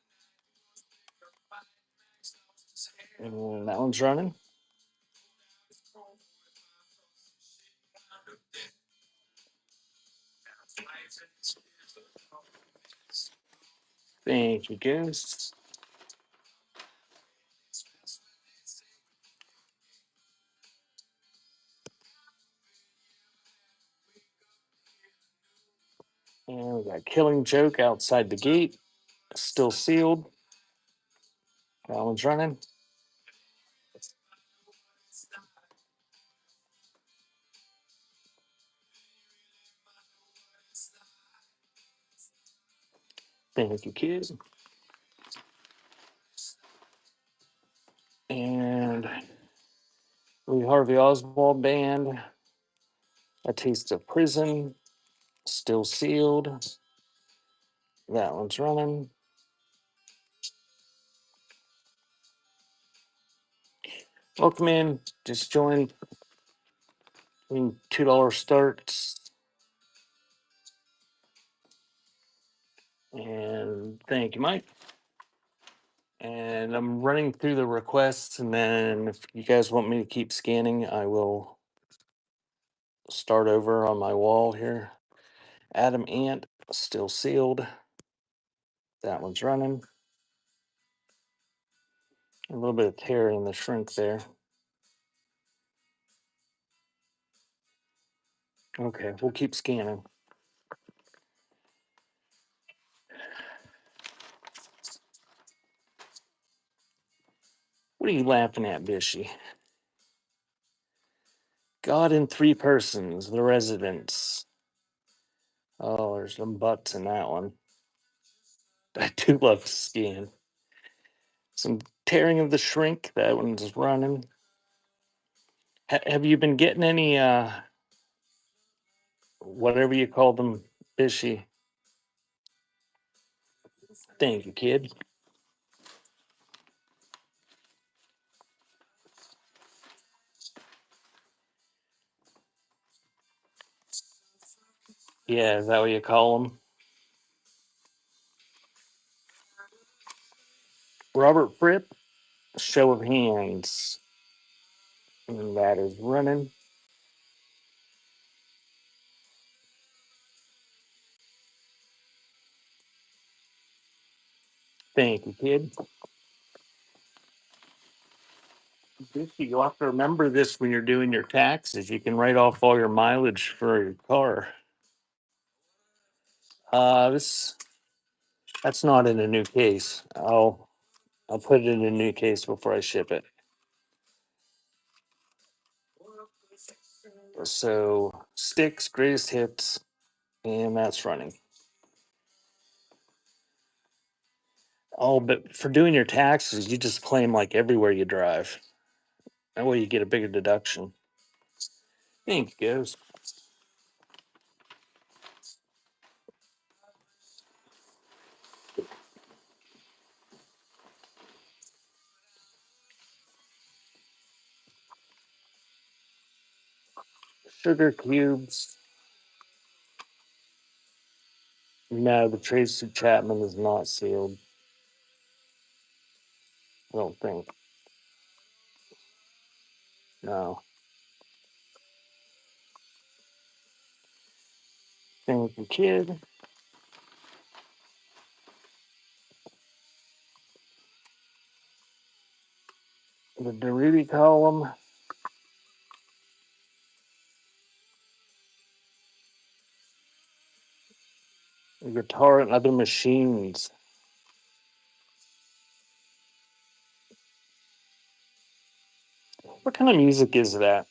And that one's running. Thank you, Ghost. And we got Killing Joke outside the gate, still sealed. That one's running. Thank you, kid. And Lee Harvey Oswald Band, A Taste of Prison, still sealed. That one's running. Welcome in. Just joined. $2 starts. And thank you, Mike. And I'm running through the requests, and then if you guys want me to keep scanning, I will start over on my wall here. Adam Ant, still sealed. That one's running. A little bit of tear in the shrink there. Okay, we'll keep scanning. What are you laughing at, Bishy? God in Three Persons, The Residents. Oh, there's some butts in that one. I do love to scan. Some tearing of the shrink. That one's running. Have you been getting any whatever you call them, Bishy? Thank you, kid. Yeah, is that what you call them? Robert Fripp, Show of Hands. And that is running. Thank you, kid. You'll have to remember this when you're doing your taxes. You can write off all your mileage for your car. This that's not in a new case. I'll put it in a new case before I ship it. So sticks, greatest hits, and that's running. Oh, but for doing your taxes, you just claim like everywhere you drive. That way you get a bigger deduction. Thank you, goes. Sugar cubes. No, the Tracy Chapman is not sealed. I don't think. No. Thank you, kid. The Deruti column. Guitar and other machines. What kind of music is that?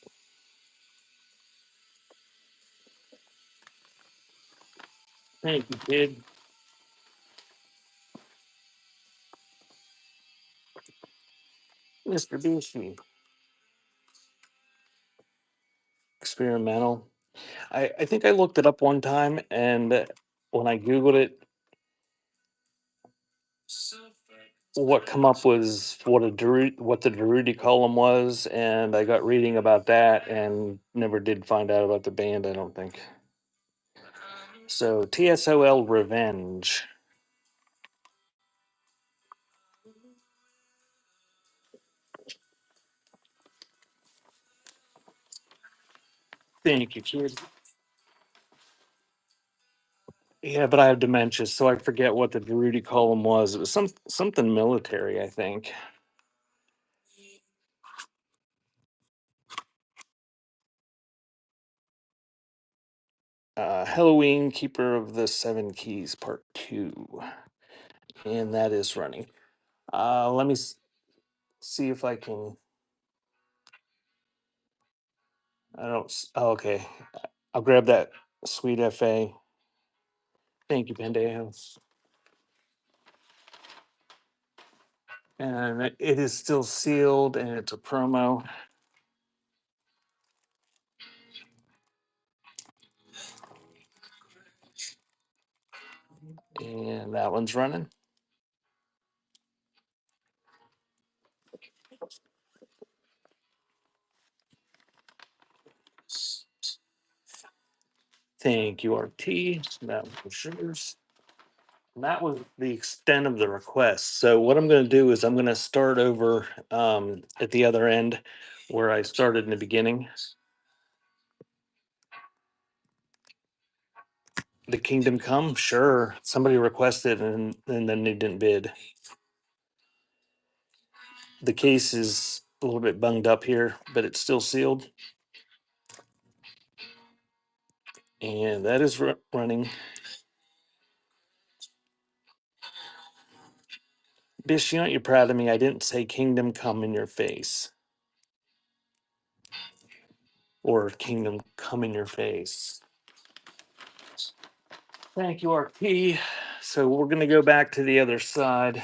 Thank you, kid. Mr. Beastie. Experimental. I think I looked it up one time, and when I Googled it, what come up was what the Darude column was, and I got reading about that and never did find out about the band, I don't think. So TSOL Revenge. Thank you, kid. Yeah, but I have dementia, so I forget what the Darude column was. It was something military, I think. Halloween Keeper of the Seven Keys Part 2. And that is running. Let me see if I can. I don't. Oh, okay. I'll grab that sweet FA. Thank you, Pendejo. And it is still sealed and it's a promo. And that one's running. Thank you, RT. That was yours. And that was the extent of the request. So what I'm going to do is I'm going to start over at the other end where I started in the beginning. The Kingdom Come, sure. Somebody requested and then they didn't bid. The case is a little bit bunged up here, but it's still sealed. And that is running. Bish, you know you're proud of me. I didn't say Kingdom Come in your face. Or Kingdom Come in your face. Thank you, RP. So we're going to go back to the other side.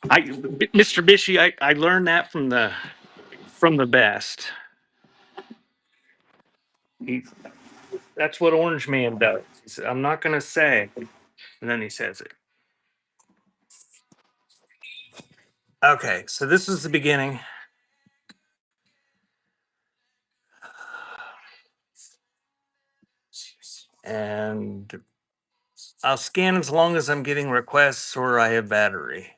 Mr. Bishy, I learned that from the best. He, that's what Orange Man does. He said, I'm not going to say. And then he says it. Okay, so this is the beginning. And I'll scan as long as I'm getting requests or I have battery.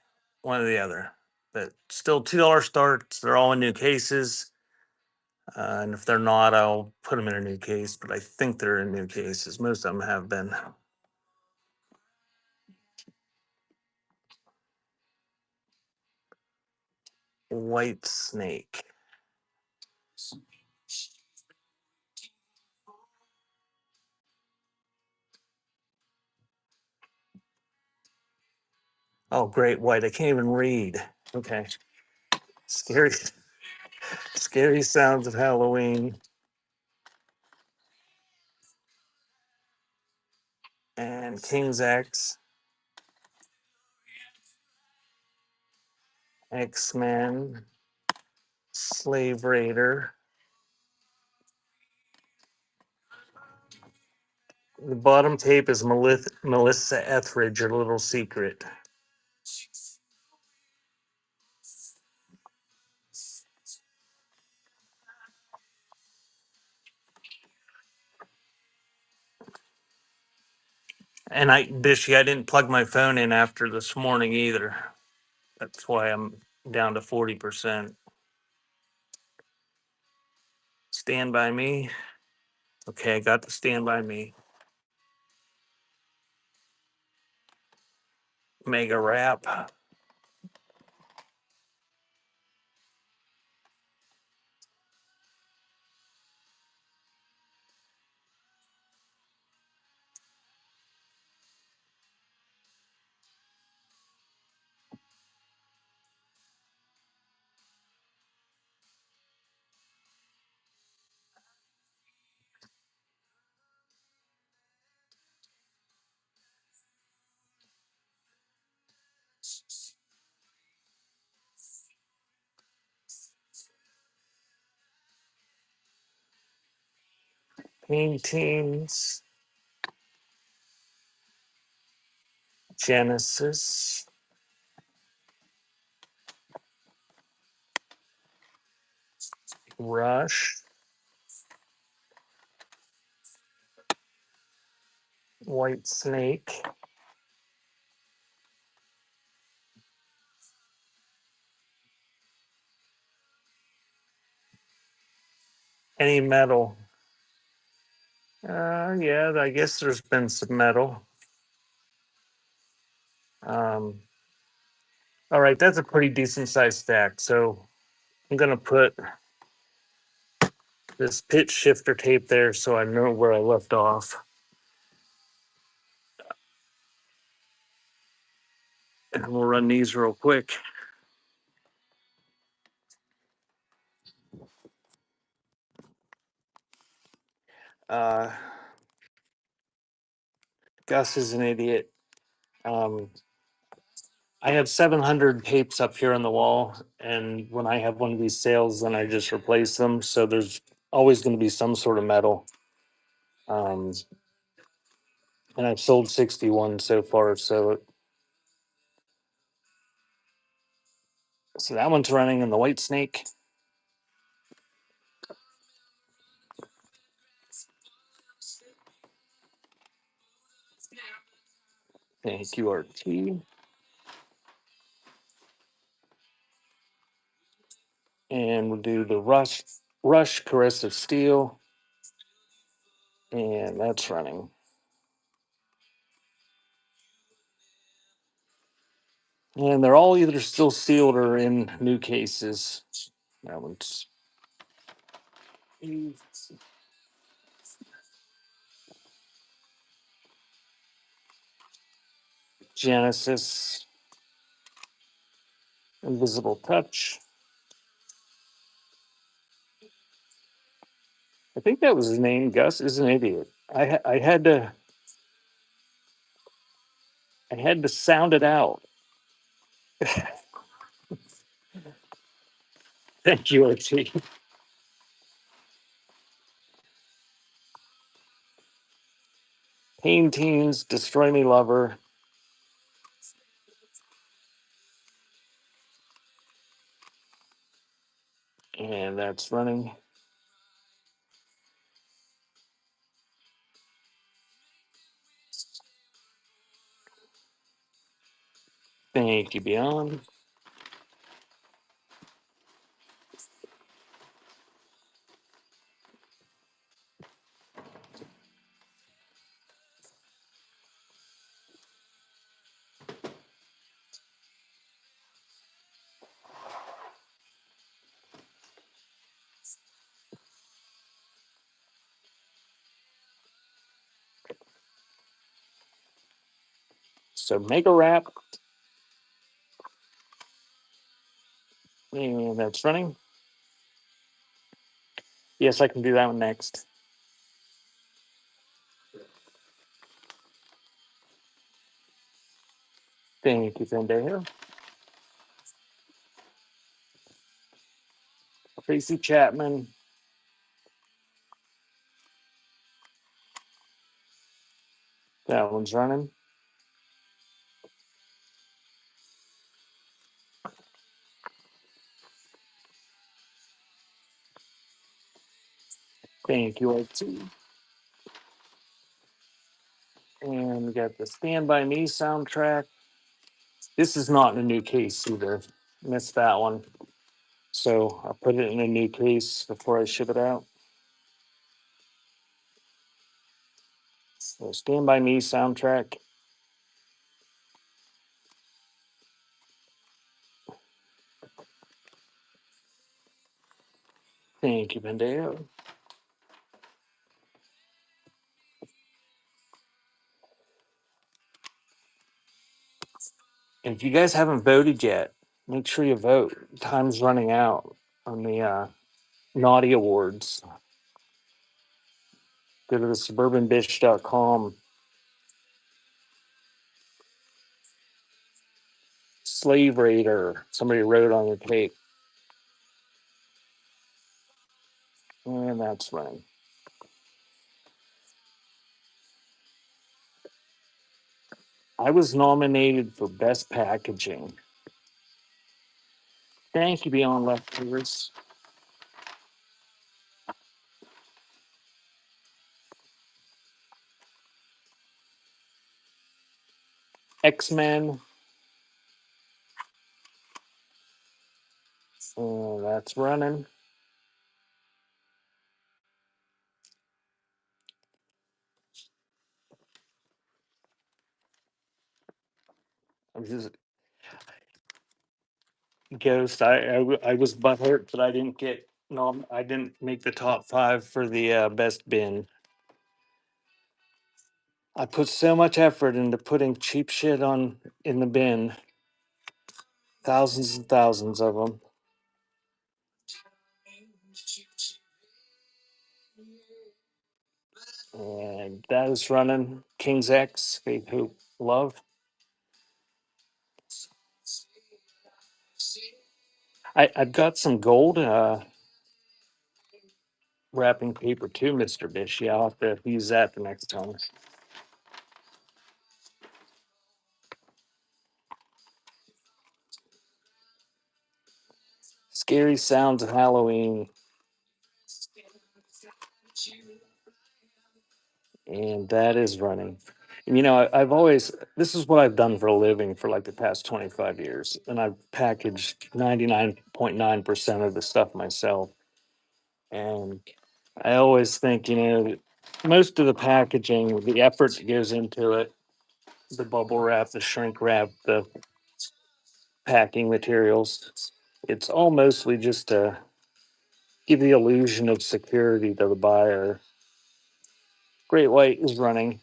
One or the other. But still $2 starts. They're all in new cases. And if they're not, I'll put them in a new case. But I think they're in new cases. Most of them have been. White Snake. Oh, great white. I can't even read. Okay. Scary, scary sounds of Halloween. And King's X. X-Men. Slave Raider. The bottom tape is Melissa Etheridge, Your Little Secret. And Bishy, I didn't plug my phone in after this morning either. That's why I'm down to 40%. Stand by me. Okay, I got the stand by me. Mega wrap. Paintings. Genesis. Rush. White Snake. Any metal? Yeah, I guess there's been some metal. Um, all right, that's a pretty decent sized stack. So I'm gonna put this pitch shifter tape there so I know where I left off. And we'll run these real quick. Uh, Gus is an idiot. Um, I have 700 tapes up here on the wall, and when I have one of these sales, then I just replace them. So there's always going to be some sort of metal. Um, and I've sold 61 so far. So that one's running in the White Snake. Thank you, RT. And we'll do the Rush Caress of Steel. And that's running. And they're all either still sealed or in new cases. That one's Genesis. Invisible Touch. I think that was his name. Gus is an idiot. I had to sound it out. Thank you, RT. Pain Teens, Destroy Me Lover. And that's running. Thank you, Beyond. So Mega Wrap. And that's running. Yes, I can do that one next. Thank you, Pendejo. Tracy Chapman. That one's running. Thank you, RT. And we got the Stand By Me soundtrack. This is not in a new case either. Missed that one. So I'll put it in a new case before I ship it out. So Stand By Me soundtrack. Thank you, Bendeo. And if you guys haven't voted yet, make sure you vote. Time's running out on the Naughty Awards. Go to the suburbanbish.com. Slave Raider. Somebody wrote on the tape. And that's running. I was nominated for Best Packaging. Thank you, Beyond Leftovers. X-Men. Oh, that's running. I'm just Ghost. I was butthurt that I didn't get no. I didn't make the top 5 for the best bin. I put so much effort into putting cheap shit on in the bin, thousands and thousands of them. And that is running. King's X, Faith, Hope, Love. I've got some gold wrapping paper too, Mr. Bish. Yeah, I'll have to use that the next time. Scary Sounds of Halloween. And that is running. And I've always, this is what I've done for a living for like the past 25 years. And I've packaged 99.9% of the stuff myself. And I always think, most of the packaging, the effort that goes into it, the bubble wrap, the shrink wrap, the packing materials, it's all mostly just to give the illusion of security to the buyer. Great White is running.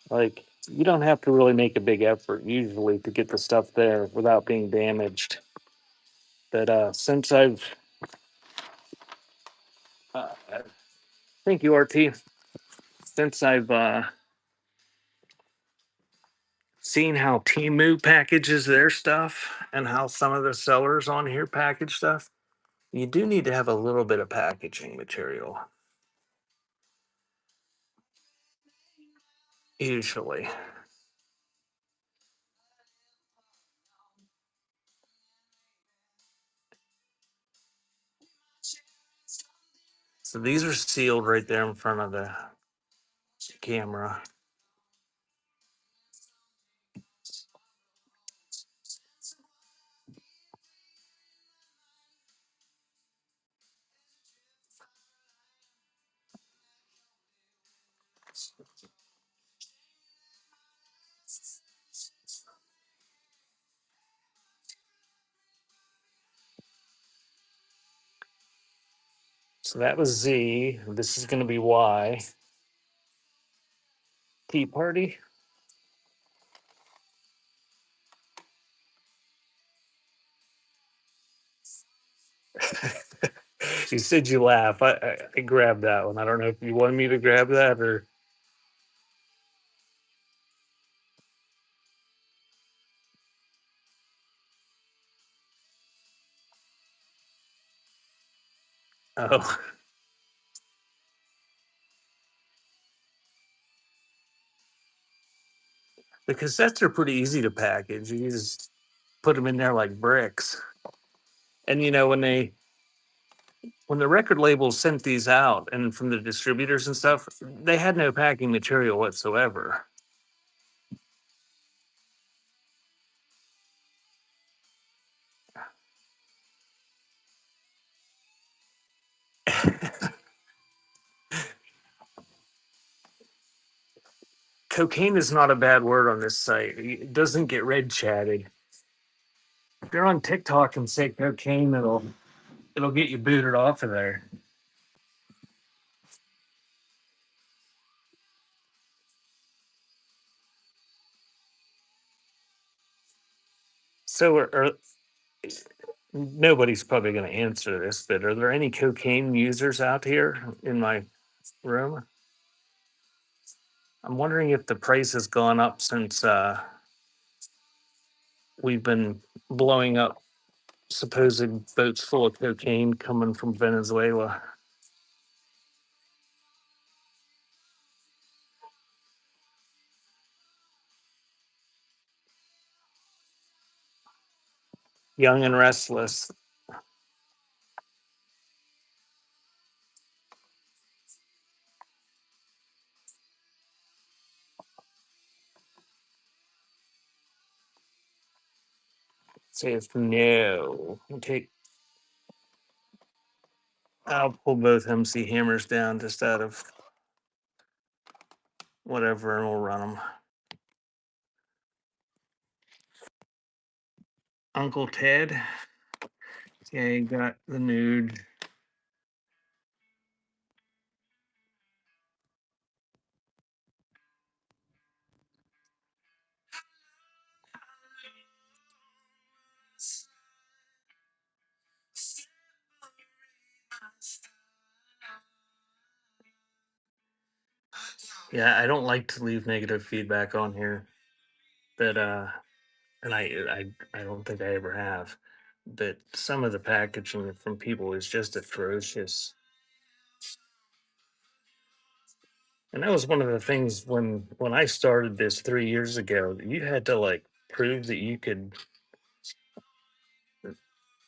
Like, you don't have to really make a big effort usually to get the stuff there without being damaged. But since I've, thank you, RT. Since I've seen how Timu packages their stuff and how some of the sellers on here package stuff, you do need to have a little bit of packaging material. Usually. So these are sealed right there in front of the camera. So that was Z. This is going to be Y. Tea Party. You said you laugh. I grabbed that one. I don't know if you wanted me to grab that or. Oh, the cassettes are pretty easy to package. You just put them in there like bricks. And when the record labels sent these out and from the distributors and stuff, they had no packing material whatsoever. Cocaine is not a bad word on this site. It doesn't get red chatted. If you're on TikTok and say cocaine, It'll get you booted off of there. So, nobody's probably going to answer this, but are there any cocaine users out here in my room? I'm wondering if the price has gone up since we've been blowing up supposed boats full of cocaine coming from Venezuela. Young and restless. Says no. Okay, I'll pull both MC hammers down just out of whatever, and we'll run them. Uncle Ted. Okay, got the nude. Yeah, I don't like to leave negative feedback on here. That and I don't think I ever have. But some of the packaging from people is just atrocious. And that was one of the things when I started this 3 years ago. You had to like prove that you could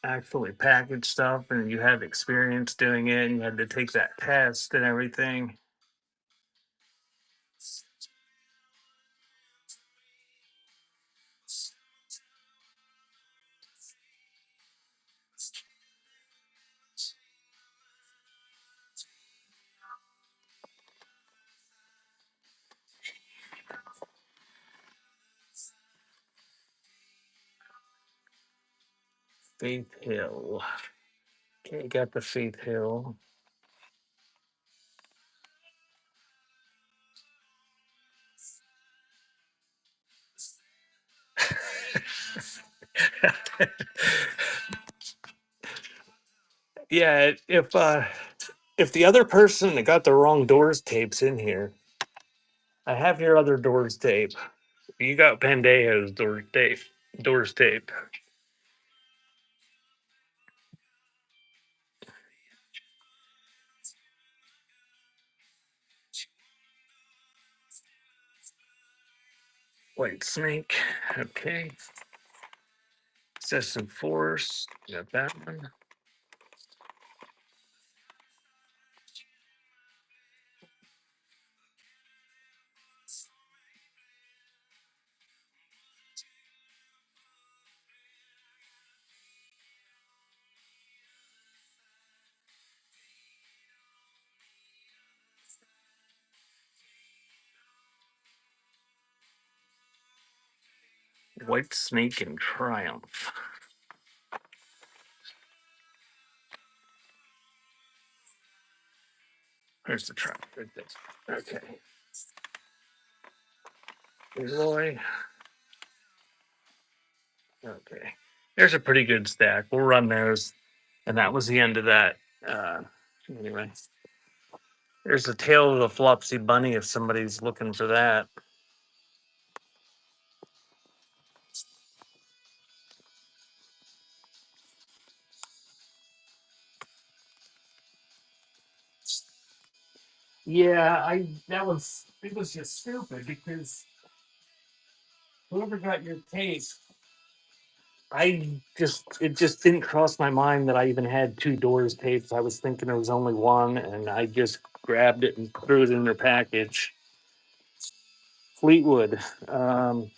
actually package stuff, and you have experience doing it, and you had to take that test and everything. Faith Hill. Okay, got the Faith Hill. Yeah, if the other person that got the wrong doors tapes in here, I have your other doors tape. You got Pandejo's doors tape. Doors tape. White Snake. Okay. Excessive Force. Got that one. White Snake and Triumph. Where's the Triumph? Right there. Okay. Roy. Okay. There's a pretty good stack. We'll run those. And that was the end of that. Anyway. There's the tail of the Flopsy Bunny if somebody's looking for that. Yeah, it was just stupid because whoever got your case, it just didn't cross my mind that I even had two doors taped. I was thinking there was only one, and I just grabbed it and threw it in their package. Fleetwood. Um,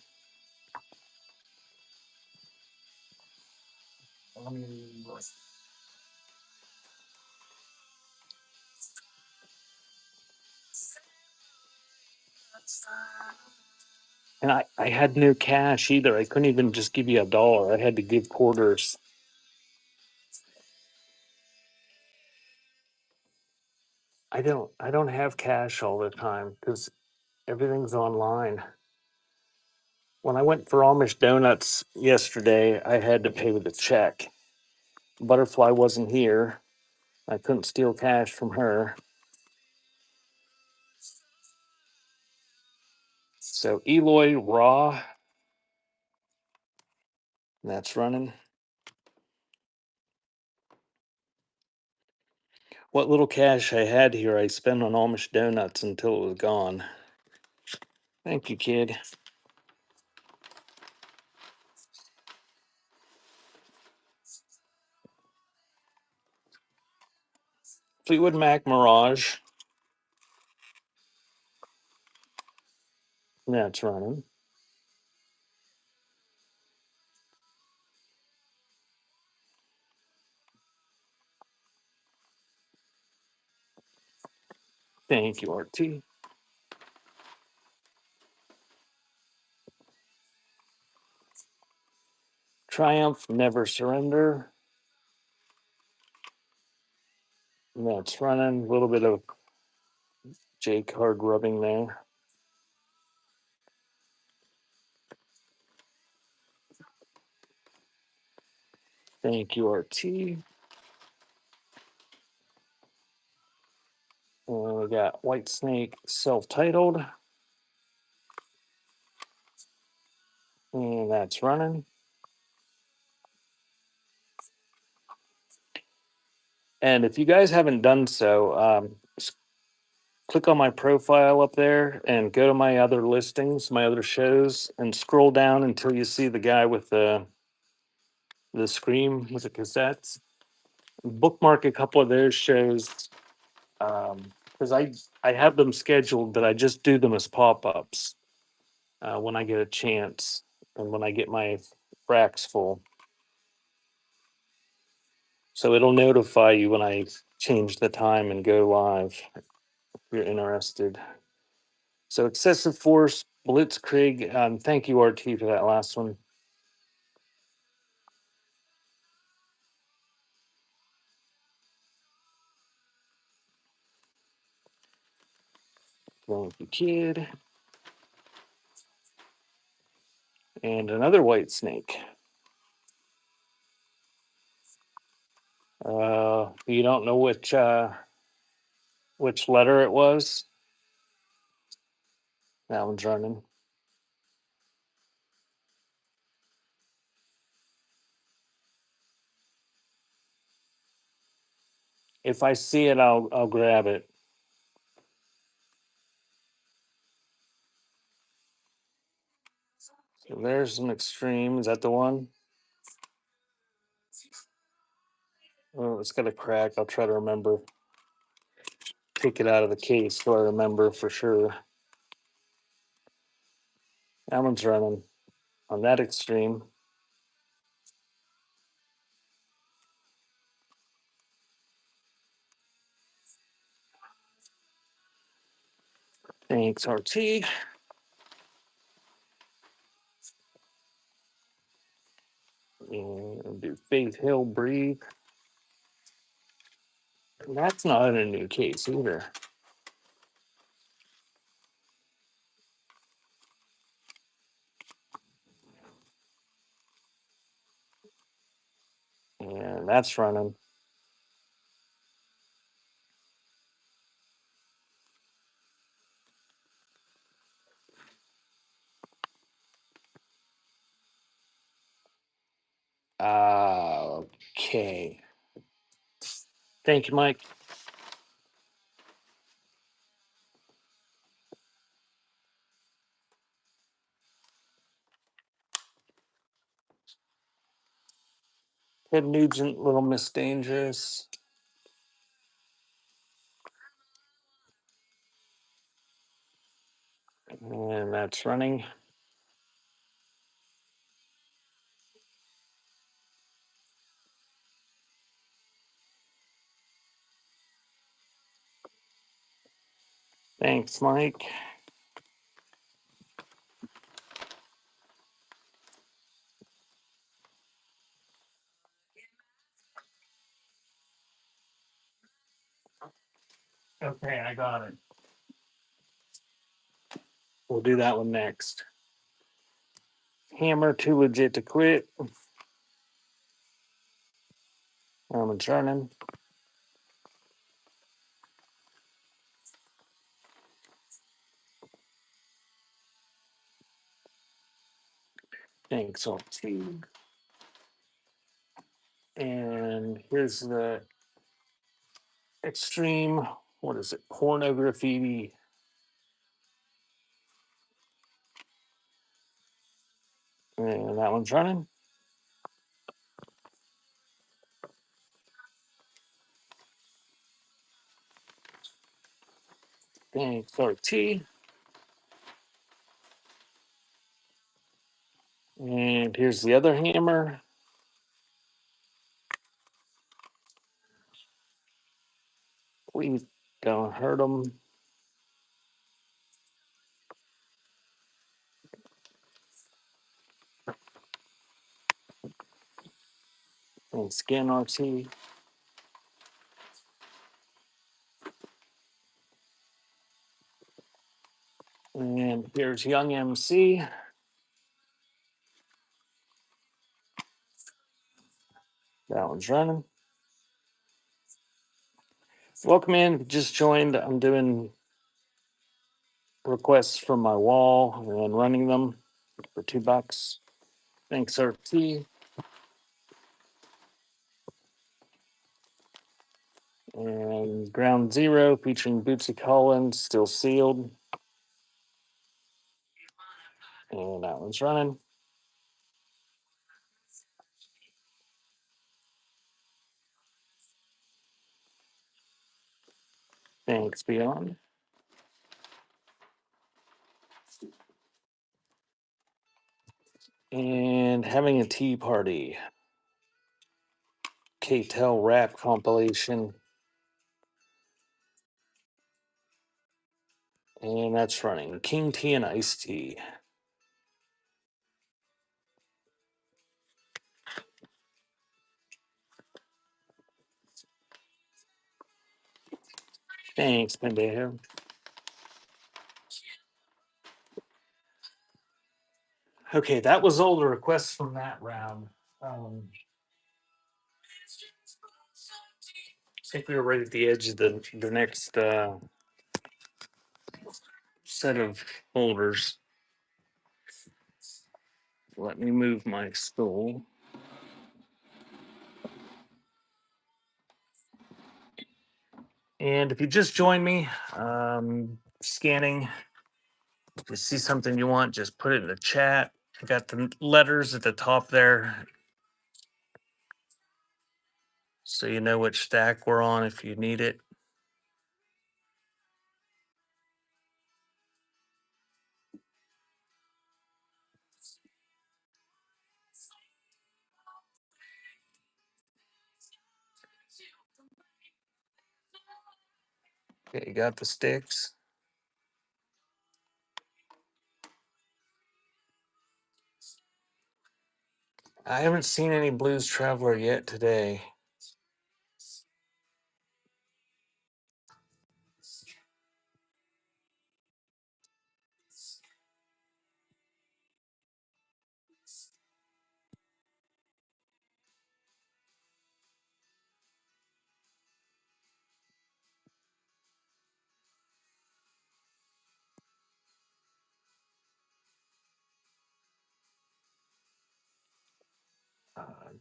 let me look. And I had no cash either. I couldn't even just give you $1. I had to give quarters. I don't have cash all the time because everything's online. When I went for Amish Donuts yesterday, I had to pay with a check. Butterfly wasn't here. I couldn't steal cash from her. So Eloy Raw, that's running. What little cash I had here, I spent on Amish Donuts until it was gone. Thank you, kid. Fleetwood Mac Mirage, that's running. Thank you, RT. Triumph Never Surrender, that's running. A little bit of J card rubbing there. Thank you, RT. And we got White Snake self-titled, and that's running. And if you guys haven't done so, click on my profile up there and go to my other listings, my other shows, and scroll down until you see the guy with the Scream with the cassettes. Bookmark a couple of those shows because I have them scheduled, but I just do them as pop-ups when I get a chance and when I get my racks full. So it'll notify you when I change the time and go live if you're interested. So Excessive Force, Blitzkrieg. Thank you, RT, for that last one. Thank you, kid. And another White Snake. You don't know which letter it was? That one's running. If I see it, I'll grab it. So there's an extreme. Is that the one? Oh, it's got a crack. I'll try to remember. Take it out of the case so I remember for sure. That one's running on that extreme. Thanks, RT. And do Faith Hill Breathe. That's not in a new case either. And that's running. Okay. Thank you, Mike. Ted Nugent, Little Miss Dangerous. And that's running. Thanks, Mike. Okay, I got it. We'll do that one next. Hammer too legit to quit. I'm turning. Thanks, LT. And here's the extreme. What is it? Pornography. And that one's running. Thanks, RT. And here's the other hammer. Please don't hurt them. And scan RT. And here's Young MC. That one's running. Welcome in. If you just joined. I'm doing requests from my wall and running them for $2. Thanks, RT. And Ground Zero featuring Bootsy Collins, still sealed. And that one's running. Thanks, Beyond. And having a tea party. K-Tel rap compilation. And that's running. King Tea and Iced Tea. Thanks, Pendejo. Okay, that was all the requests from that round. I think we were right at the edge of the next set of holders. Let me move my stool. And if you just joined me, scanning, if you see something you want, just put it in the chat. I got the letters at the top there, so you know which stack we're on if you need it. Okay, you got the sticks. I haven't seen any Blues Traveler yet today.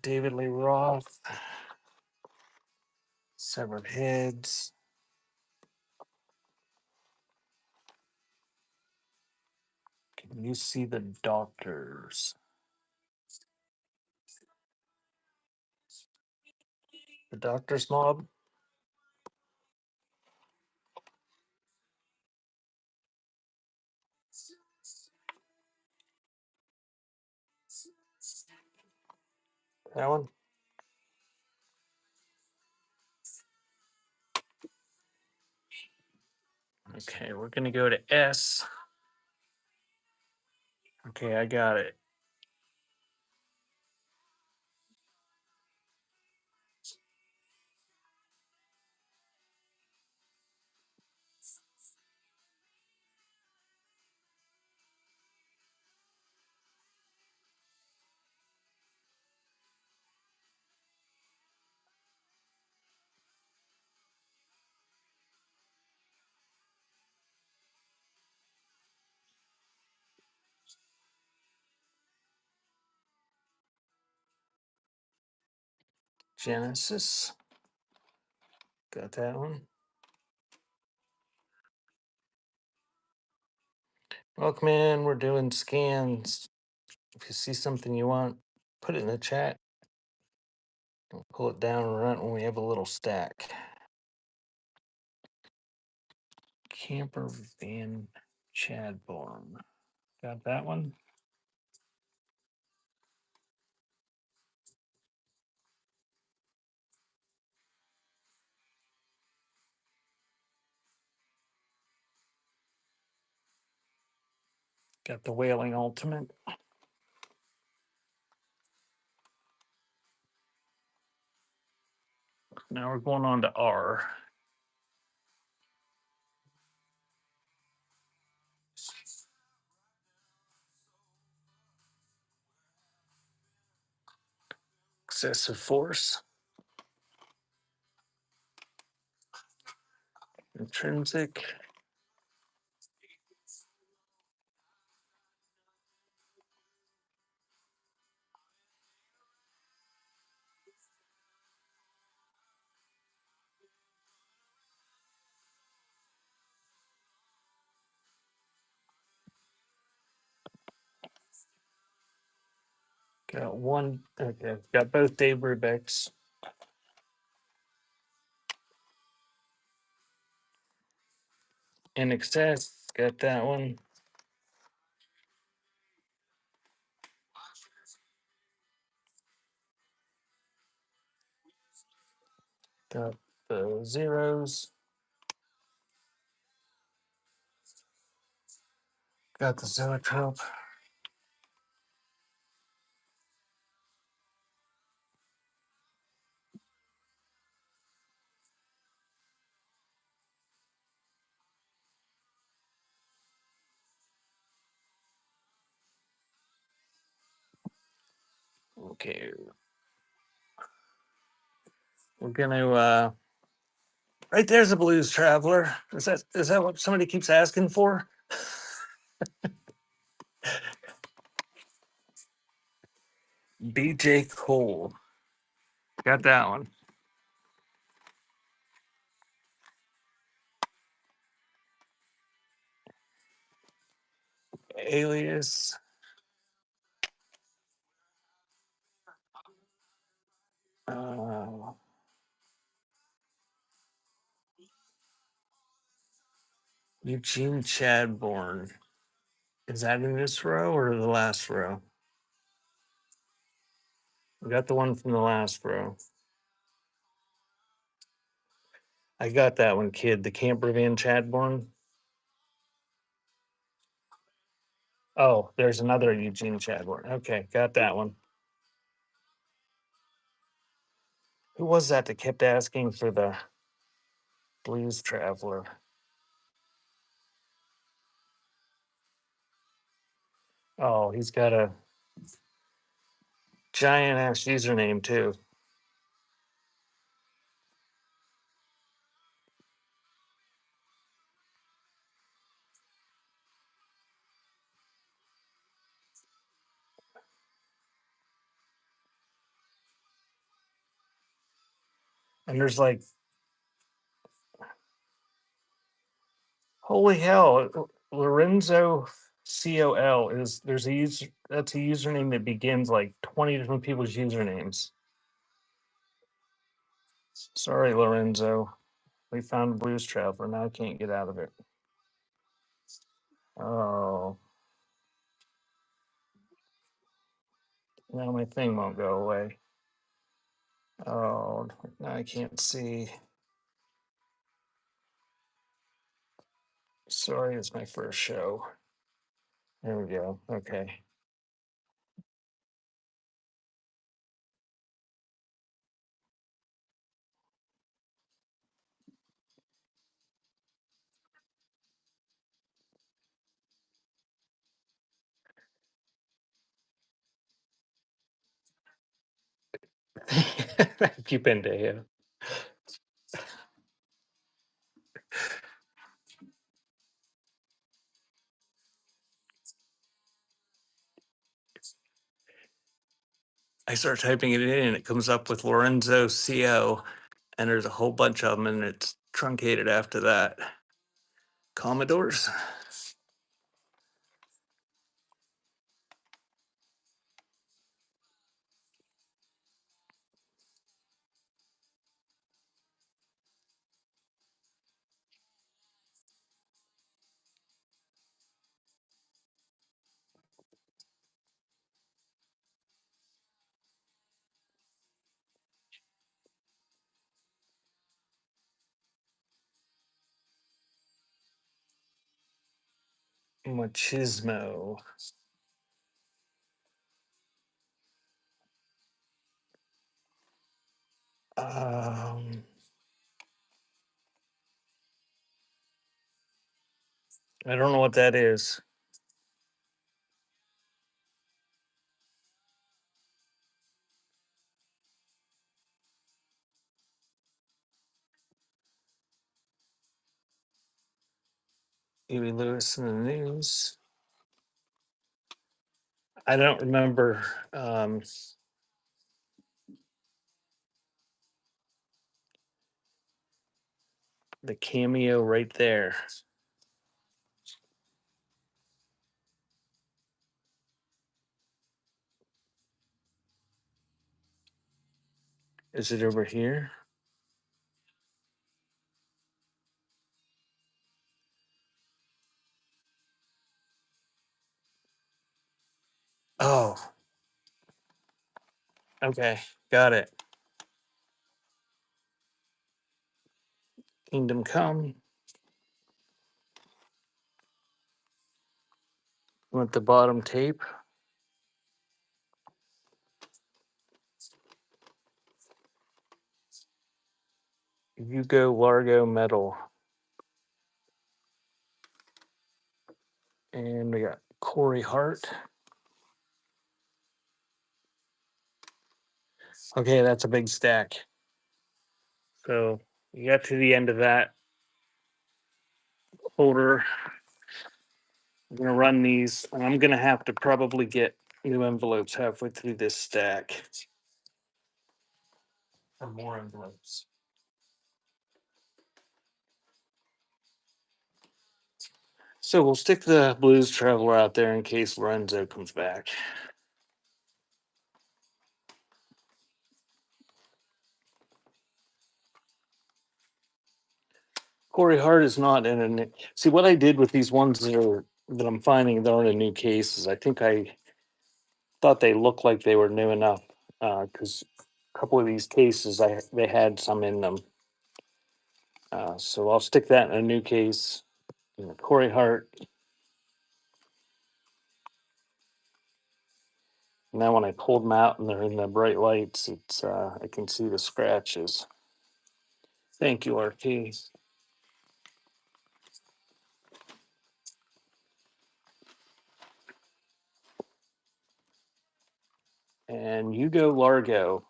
David Lee Roth, Severed Heads. Can you see the doctors? The Doctors Mob. That one. Okay, we're gonna go to S. Okay, I got it. Genesis. Got that one. Welcome in. We're doing scans. If you see something you want, put it in the chat. We'll pull it down and run it when we have a little stack. Camper van Chadbourne. Got that one? Got the Whaling Ultimate. Now we're going on to R. Excessive force. Intrinsic. Got one. Okay. Got both Dave Brubecks. In excess. Got that one. Got the zeros. Got the zoetrope. Okay. We're gonna right there's a blues traveler. Is that what somebody keeps asking for? BJ Cole. Got that one. Alias. Uh, Eugene Chadbourne. Is that in this row or the last row? We got the one from the last row. I got that one, kid. The camper van Chadbourne. Oh, there's another Eugene Chadbourne. Okay, got that one. Who was that kept asking for the blues traveler? Oh, he's got a giant ass username too. And there's like, holy hell, Lorenzo COL is there's a user that's a username that begins like 20 different people's usernames. Sorry, Lorenzo. We found a blues traveler. Now I can't get out of it. Oh, now my thing won't go away. Oh, now I can't see. Sorry, it's my first show. There we go. Okay. Keep in there. I start typing it in and it comes up with Lorenzo CO, and there's a whole bunch of them, and it's truncated after that. Commodores. Machismo. Um, I don't know what that is. Huey Lewis in the news. I don't remember the cameo right there. Is it over here? Oh, okay. Got it. Kingdom Come. Want the bottom tape? Hugo Largo Metal. And we got Corey Hart. Okay, that's a big stack. So we got to the end of that folder. I'm gonna run these, and I'm gonna have to probably get new envelopes halfway through this stack. Or more envelopes. So we'll stick the Blues Traveler out there in case Lorenzo comes back. Corey Hart is not in a see what I did with these ones that I'm finding that are in new cases. I think I thought they looked like they were new enough because a couple of these cases they had some in them. So I'll stick that in a new case. Corey Hart. Now when I pulled them out and they're in the bright lights, it's I can see the scratches. Thank you, RT. And Hugo Largo.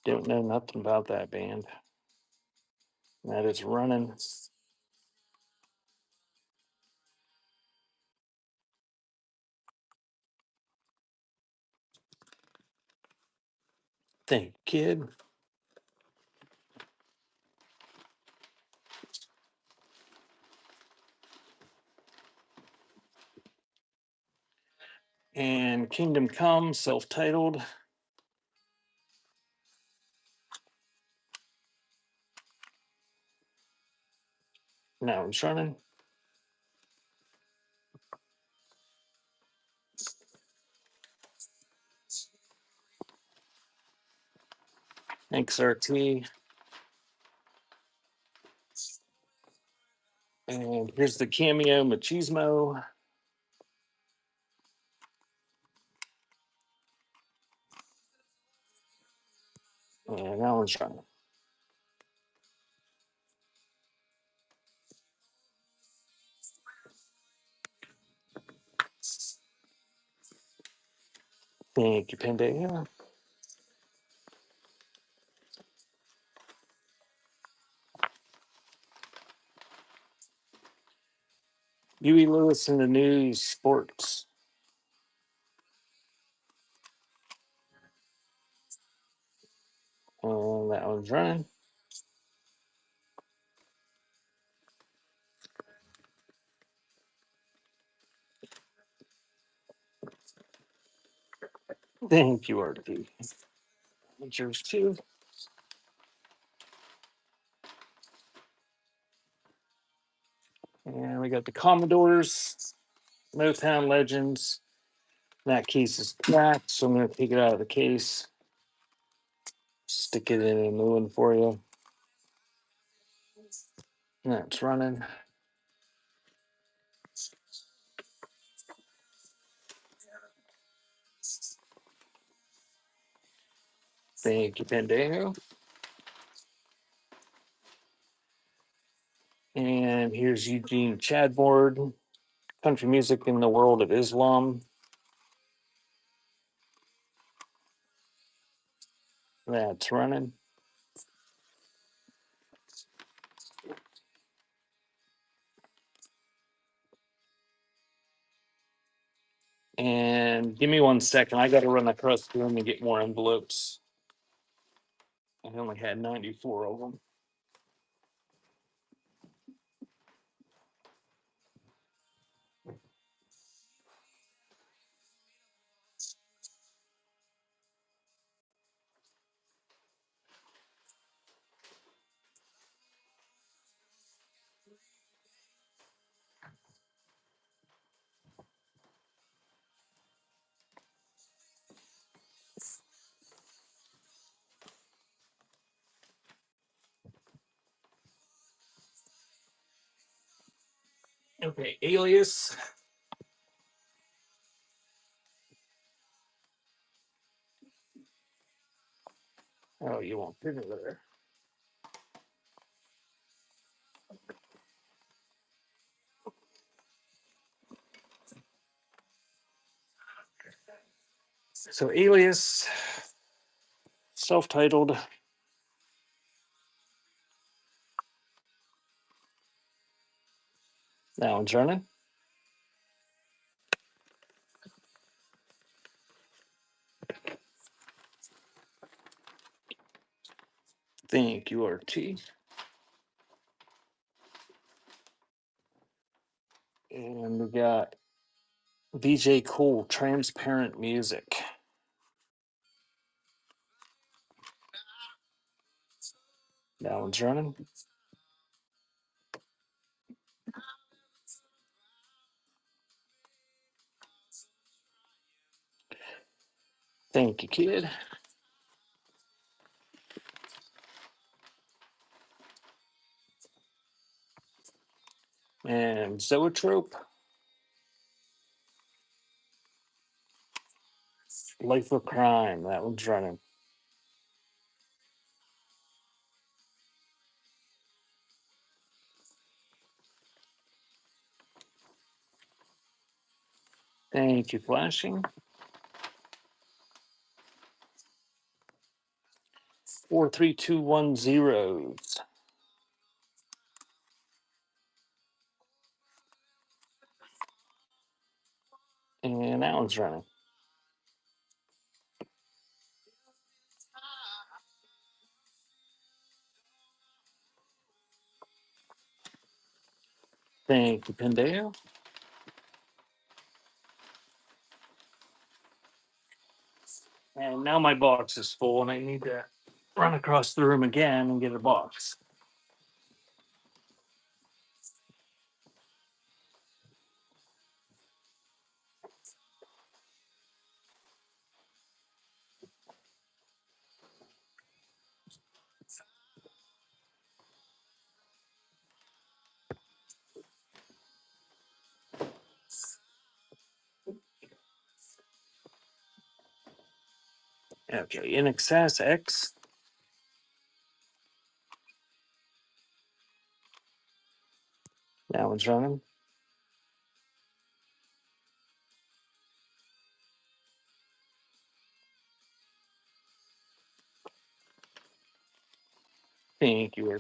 Don't know nothing about that band. That is running. Thank you, kid. And Kingdom Come, self-titled. Now it's running. Thanks, RT. And here's the cameo Machismo. And that one's running. Thank you, Pandega. Huey Lewis in the news, sports. And that one's running. Thank you, RT. Yours too. And we got the Commodores, Motown Legends. That case is cracked, so I'm going to take it out of the case, stick it in a new one for you. That's running. Thank you, Pendejo. And here's Eugene Chadboard, Country Music in the World of Islam. That's running. And give me 1 second. I got to run across the room and get more envelopes. I only had 94 of them. Okay, Alias. Oh, you won't fit it there. So, Alias, self titled. That one's running. Thank you, RT. And we got VJ Cool, Transparent Music. That one's running. Thank you, kid. And Zoetrope, Life of Crime. That one's running. Thank you, Flashing. 43210. And that one's running. Thank you, Pendeo. And now my box is full, and I need to run across the room again and get a box. Okay, In Excess X. That one's running. Thank you.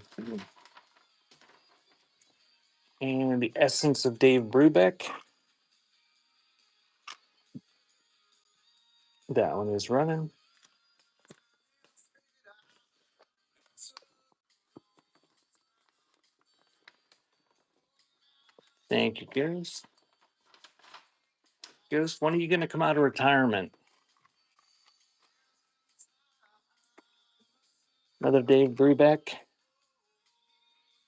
And The Essence of Dave Brubeck. That one is running. Thank you, Ghost. Ghost, when are you going to come out of retirement? Another Dave Brubeck.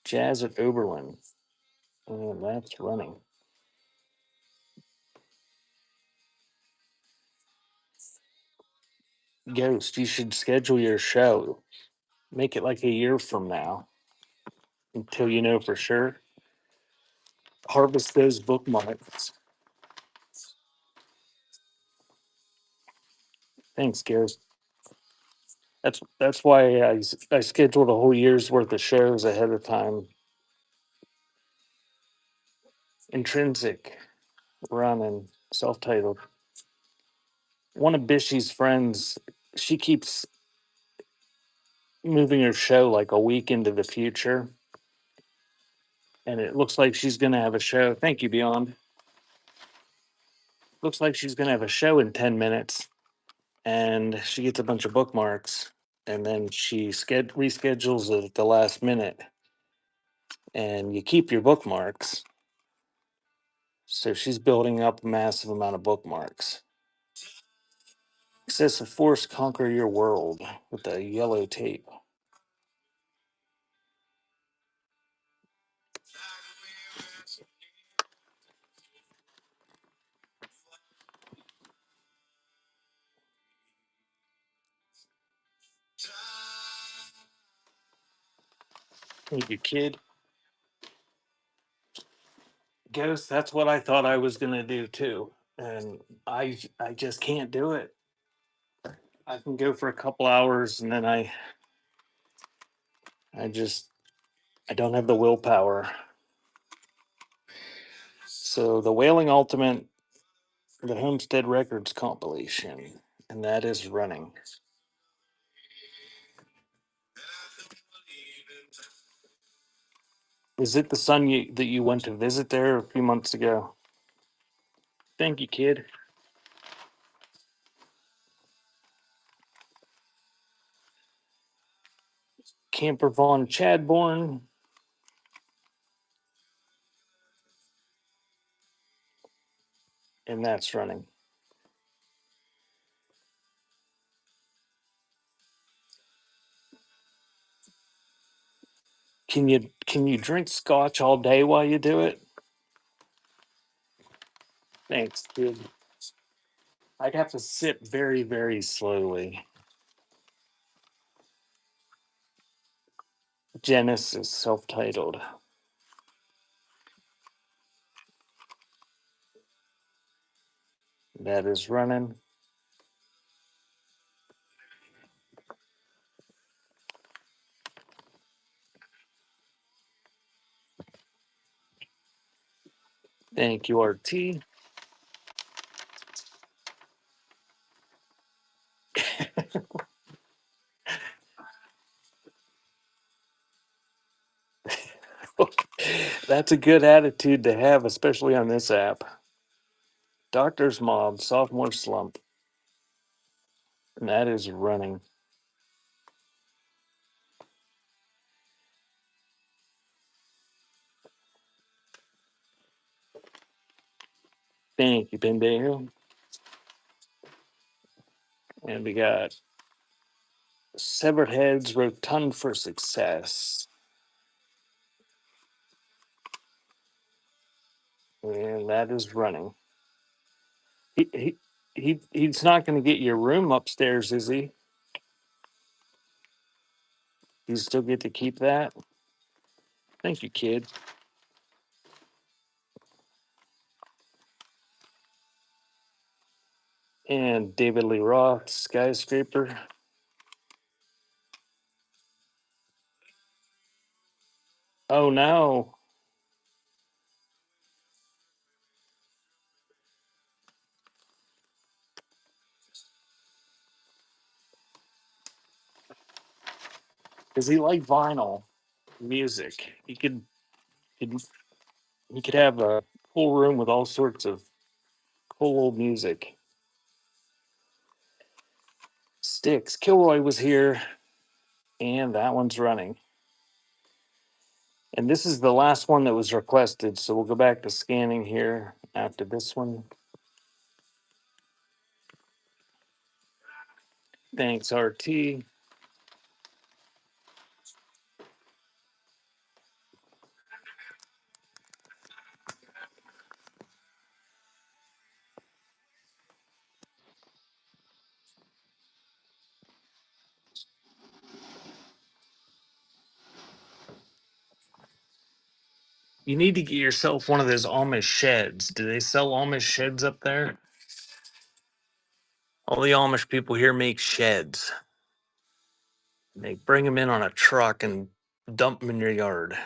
Jazz at Oberlin. And that's running. Ghost, you should schedule your show. Make it like a year from now until you know for sure. Harvest those bookmarks. Thanks, Ghost. That's why I scheduled a whole year's worth of shows ahead of time. Intrinsic, running, self-titled. One of Bishy's friends, she keeps moving her show like a week into the future, and it looks like she's going to have a show. Thank you, Beyond. Looks like she's going to have a show in 10 minutes, and she gets a bunch of bookmarks, and then she reschedules it at the last minute, and you keep your bookmarks. So she's building up a massive amount of bookmarks. Excessive force conquer your world with the yellow tape. Thank you, kid. Ghost, that's what I thought I was gonna do too. And I just can't do it. I can go for a couple hours and then I just I don't have the willpower. So the Wailing Ultimate, the Homestead Records compilation, and that is running. Is it the son that you went to visit there a few months ago? Thank you, kid. Camper Von Chadbourne. And that's running. Can you drink scotch all day while you do it? Thanks, kid. I'd have to sip very, very slowly. Genesis self-titled. That is running. Thank you, RT. That's a good attitude to have, especially on this app. Doctor's Mob, sophomore slump. And that is running. Thank you, Pendejo. And we got Severed Heads, Rotund for Success. And that is running. He's not going to get your room upstairs, is he? You still get to keep that? Thank you, kid. And David Lee Roth, Skyscraper. Oh no. Does he like vinyl music? He'd he could have a full room with all sorts of cool old music. Sticks. Kilroy was here, and that one's running. And this is the last one that was requested, so we'll go back to scanning here after this one. Thanks, RT. You need to get yourself one of those Amish sheds. Do they sell Amish sheds up there? All the Amish people here make sheds. They bring them in on a truck and dump them in your yard.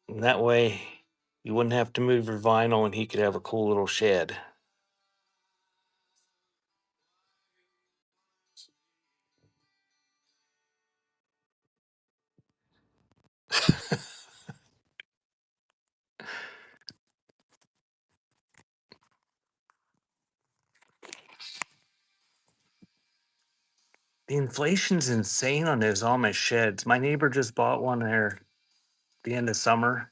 And that way, you wouldn't have to move your vinyl and he could have a cool little shed. The inflation's insane on those Amish sheds. My neighbor just bought one there at the end of summer.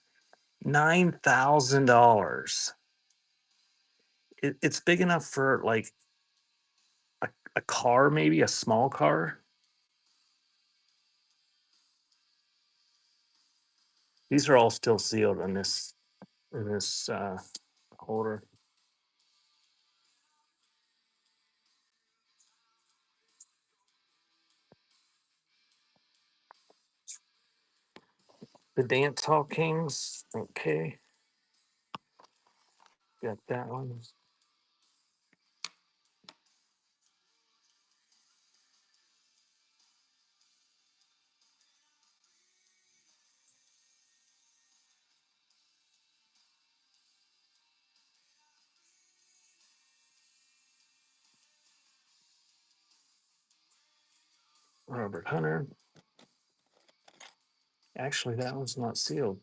$9,000. It's big enough for like a car, maybe a small car. These are all still sealed in this holder. The Dance Hall Kings. Okay, got that one. Robert Hunter. Actually, that one's not sealed.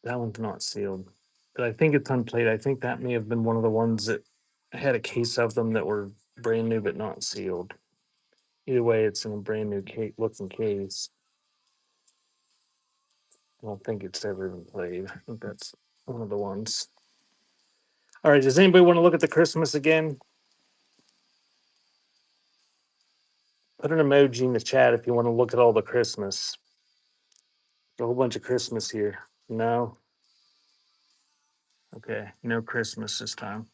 That one's not sealed. But I think it's unplayed. I think that may have been one of the ones that had a case of them that were brand new but not sealed. Either way, it's in a brand new looking case. I don't think it's ever been played. I think that's one of the ones. All right. Does anybody want to look at the Christmas again? Put an emoji in the chat if you want to look at all the Christmas. A whole bunch of Christmas here. No. Okay. No Christmas this time.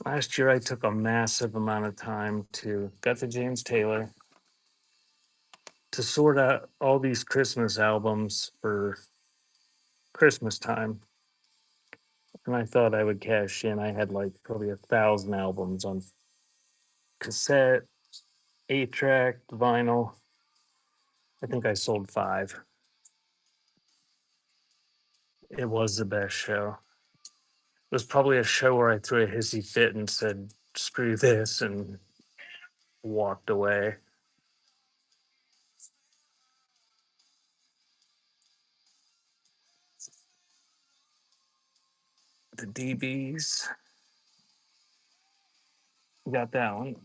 Last year, I took a massive amount of time to got the James Taylor to sort out all these Christmas albums for Christmas time. And I thought I would cash in. I had like probably 1,000 albums on cassette, 8-track, vinyl. I think I sold 5. It was the best show. It was probably a show where I threw a hissy fit and said, screw this, and walked away. The DBs. Got that one.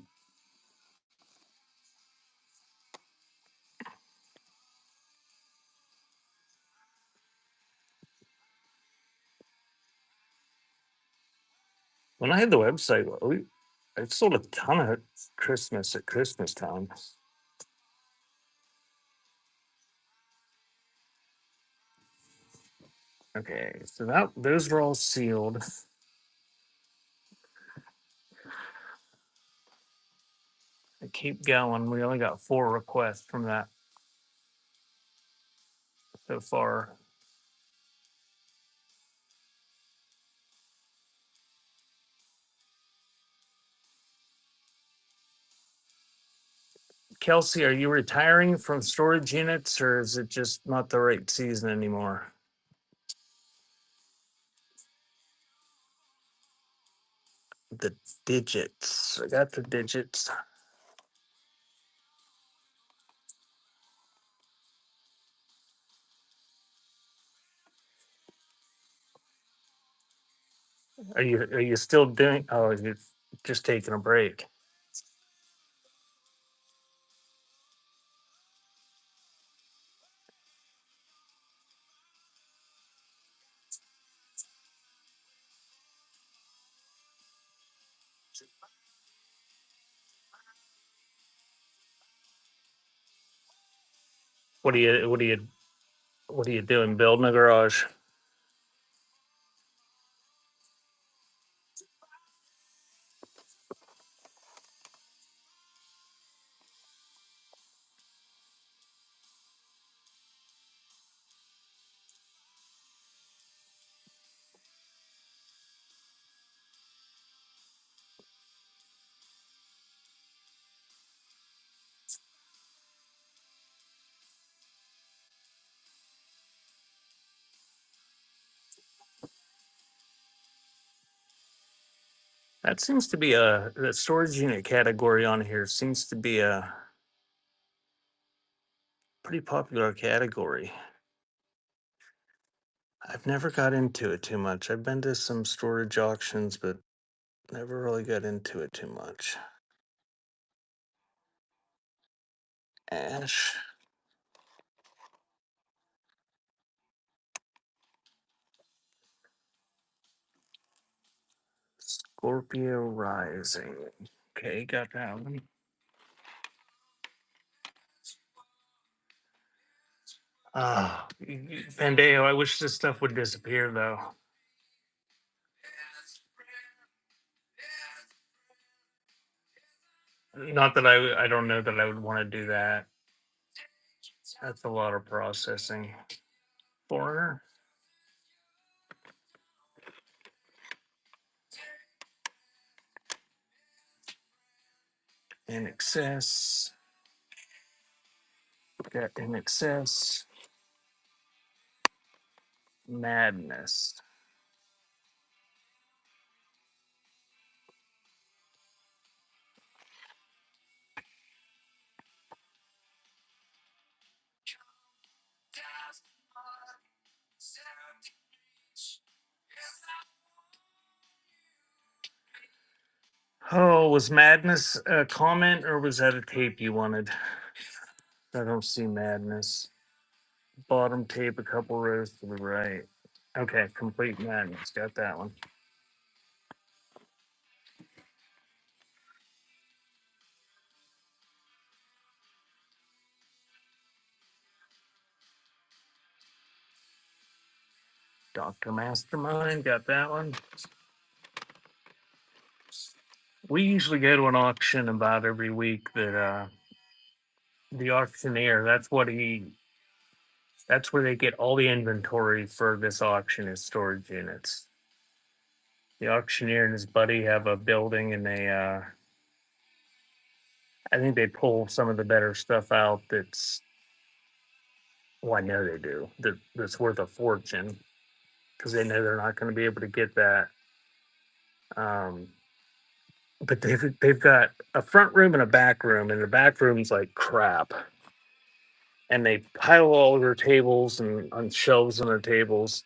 When I had the website, I sold a ton of Christmas at Christmas time. Okay, so those were all sealed. I keep going. We only got 4 requests from that so far. Kelsey, are you retiring from storage units or is it just not the right season anymore? The digits. I got the digits. Are you still doing? Oh, you're just taking a break. What are you doing? Building a garage? That seems to be the storage unit category on here seems to be a pretty popular category. I've never got into it too much. I've been to some storage auctions, but never really got into it too much. Ash, Scorpio Rising. Okay, got that one. Ah, Pandeo. I wish this stuff would disappear though. Not that I don't know that I would want to do that. That's a lot of processing. Foreigner in excess. Got in excess. Madness. Oh, was Madness a comment or was that a tape you wanted? I don't see Madness. Bottom tape, a couple rows to the right. Okay, complete Madness. Got that one. Dr. Mastermind. Got that one. We usually go to an auction about every week that the auctioneer, that's where they get all the inventory for this auction is storage units. The auctioneer and his buddy have a building and I think they pull some of the better stuff out well, I know they do, that's worth a fortune because they know they're not going to be able to get that. Um, but they've got a front room and a back room, and the back room's like crap. And they pile all their tables and on shelves on their tables.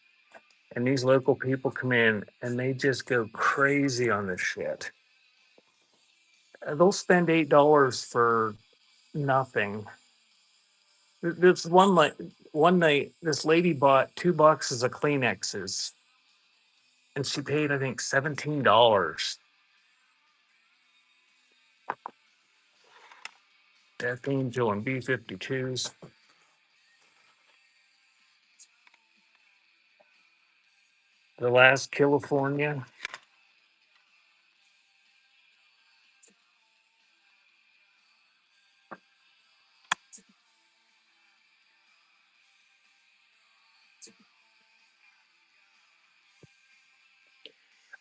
And these local people come in and they just go crazy on this shit. They'll spend $8 for nothing. This one night, this lady bought 2 boxes of Kleenexes, and she paid I think $17. Death Angel and B-52s. The Last California.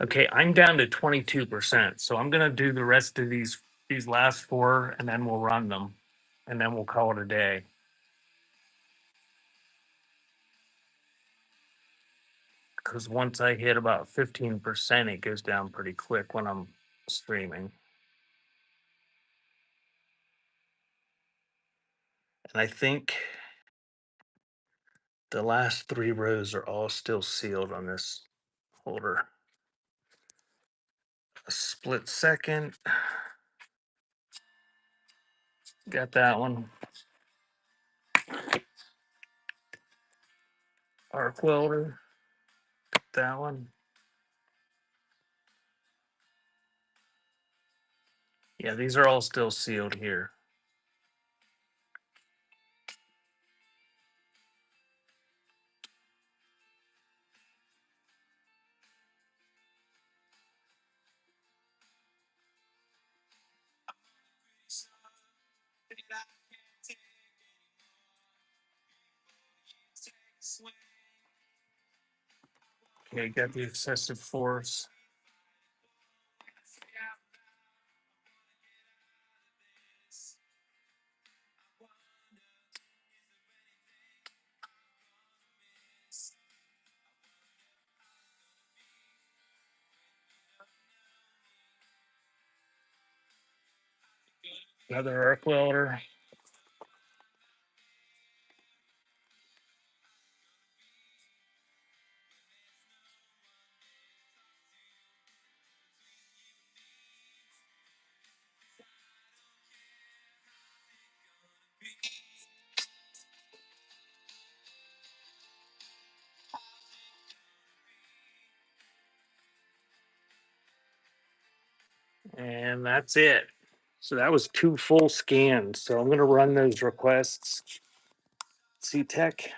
Okay, I'm down to 22%, so I'm gonna do the rest of these last four, and then we'll run them, and then we'll call it a day. Because once I hit about 15%, it goes down pretty quick when I'm streaming. And I think the last three rows are all still sealed on this holder. Split second. Got that one. Arc welder. That one. Yeah, these are all still sealed here. Okay, got the excessive force. Another arc welder. And that's it. So that was 2 full scans. So I'm going to run those requests. C-Tech.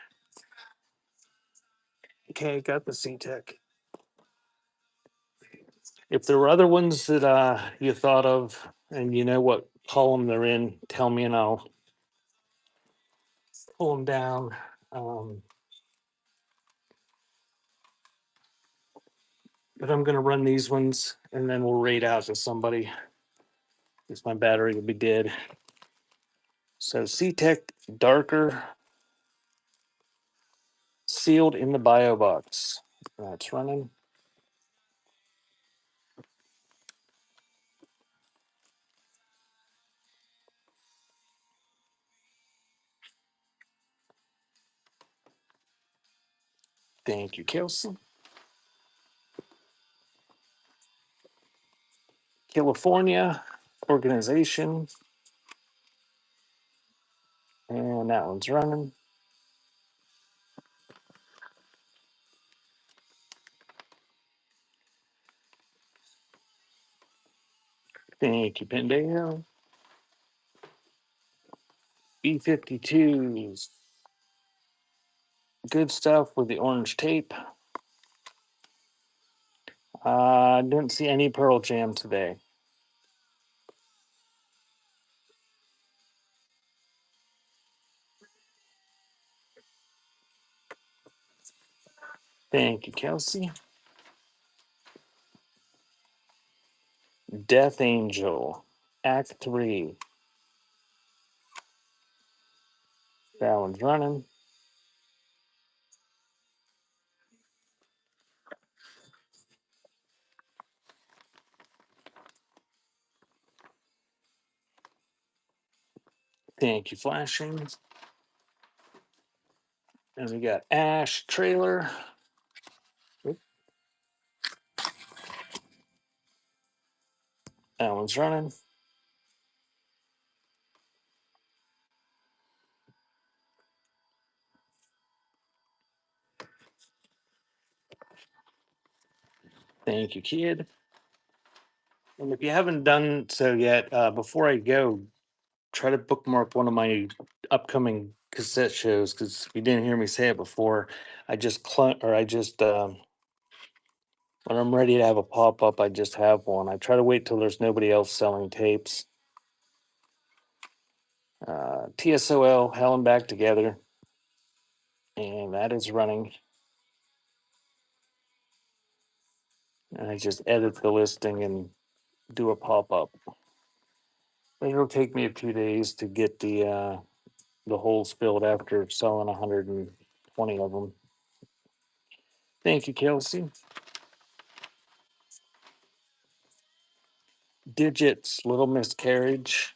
Okay, got the C-Tech. If there were other ones that you thought of and you know what column they're in, tell me and I'll pull them down. But I'm going to run these ones and then we'll raid out to somebody because my battery will be dead. So C-Tech darker, sealed in the bio box. That's running. Thank you, Kelsey. California organization. And that one's running. Thank you, Pendeo. B-52s. Good stuff with the orange tape. Didn't see any Pearl Jam today. Thank you, Kelsey. Death Angel. Act 3. That one's running. Thank you, Flashing. And we got Ash trailer. Oop. That one's running. Thank you, kid. And if you haven't done so yet, before I go, try to bookmark one of my upcoming cassette shows because you didn't hear me say it before. I just when I'm ready to have a pop up, I just have one. I try to wait till there's nobody else selling tapes. TSOL, Hell and Back Together, and that is running. And I just edit the listing and do a pop up. It'll take me a few days to get the holes filled after selling 120 of them. Thank you, Kelsey. Digits, Little Miscarriage.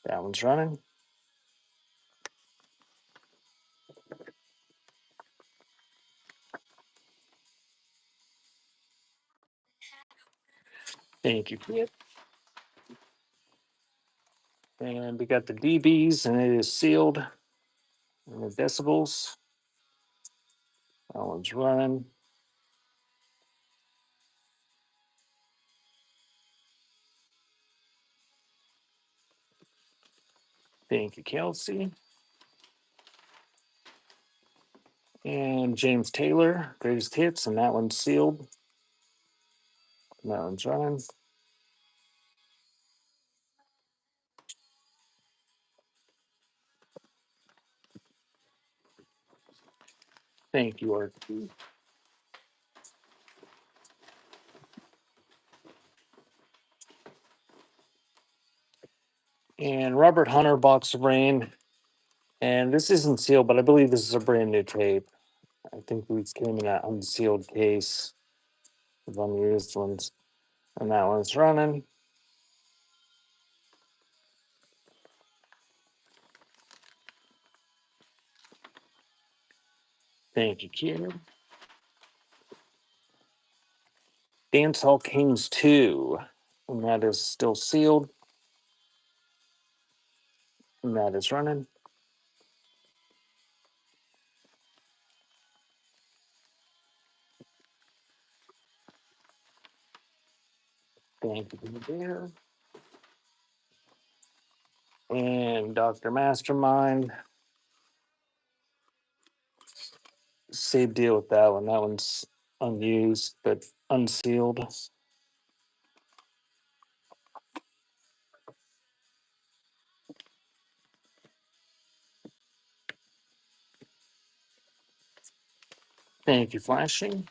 That one's running. Thank you, kid. And we got the DBs, and it is sealed. And the decibels. That one's running. Thank you, Kelsey. And James Taylor, greatest hits, and that one's sealed. And that one's running. Thank you, RT. And Robert Hunter, Box of Rain. And this isn't sealed, but I believe this is a brand new tape. I think we came in that unsealed case of unused ones. And that one's running. Thank you, kid. Dance Hall Kings 2. And that is still sealed. And that is running. Thank you, there. And Dr. Mastermind. Same deal with that one. That one's unused, but unsealed. Thank you, flashing.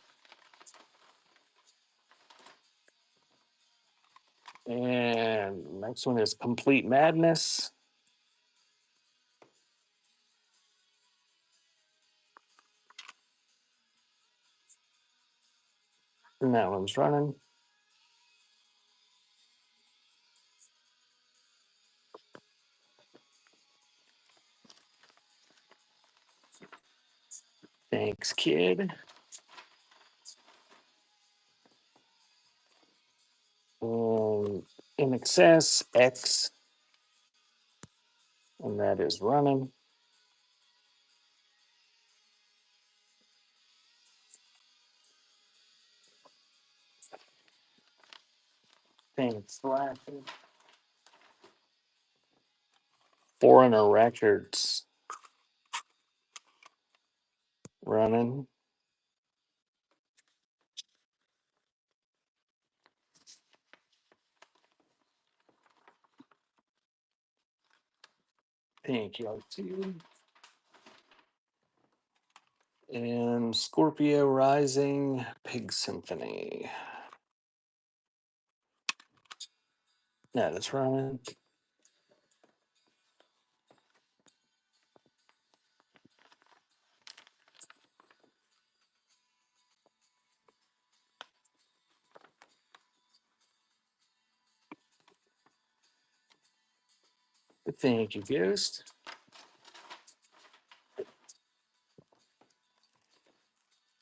And next one is Complete Madness. And that one's running. Thanks, kid. In excess, X. And that is running. Thanks, flashing. Foreigner Records. Running. Thank you, RT. And Scorpio Rising, Pig Symphony. That is running. Thank you, Ghost.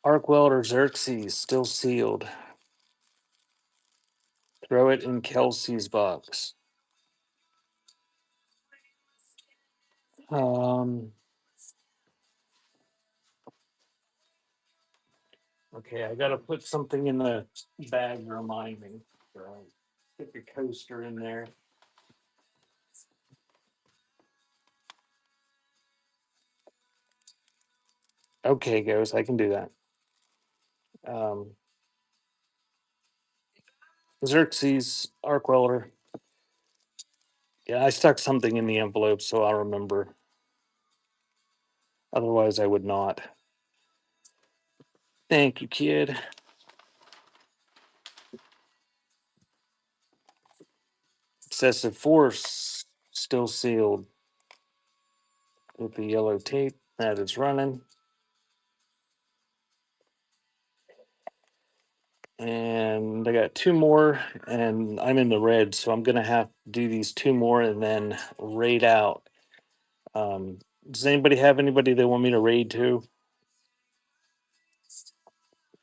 Arc Welder Xerxes, still sealed. Throw it in Kelsey's box. Okay, I gotta put something in the bag to remind me. So stick a coaster in there. Okay, Ghost, I can do that. Xerxes, Arc Welder. Yeah, I stuck something in the envelope so I'll remember. Otherwise, I would not. Thank you, kid. Excessive Force, still sealed with the yellow tape. That is running. And I got two more, and I'm in the red, so I'm gonna have to do these two more and then raid out. Does anybody have anybody they want me to raid to?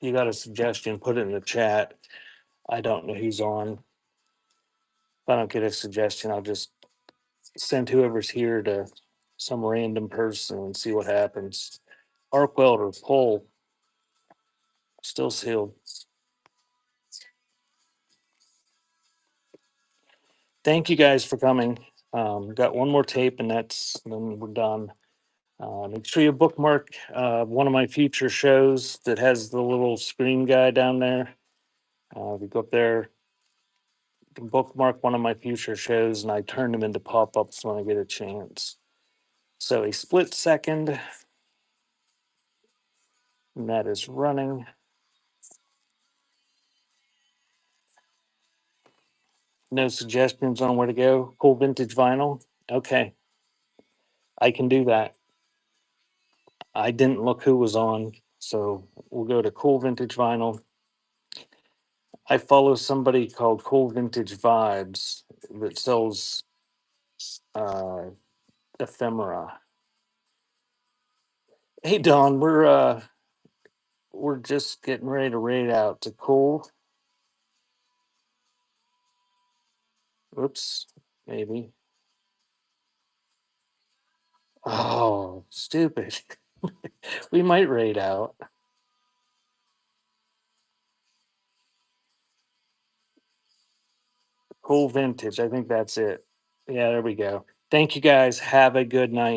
You got a suggestion? Put it in the chat. I don't know who's on. If I don't get a suggestion, I'll just send whoever's here to some random person and see what happens. Arc welder, pull, still sealed. Thank you guys for coming. Got one more tape and then we're done. Make sure you bookmark one of my future shows that has the little screen guy down there. If you go up there, you can bookmark one of my future shows and I turn them into pop-ups when I get a chance. So a split second, and that is running. No suggestions on where to go. Cool vintage vinyl. Okay, I can do that. I didn't look who was on, so we'll go to Cool Vintage Vinyl. I follow somebody called Cool Vintage Vibes that sells uh, ephemera. Hey Don, we're just getting ready to raid out to Cool. Oops, maybe. Oh, stupid. We might raid out. Cool Vintage. I think that's it. Yeah, there we go. Thank you guys. Have a good night.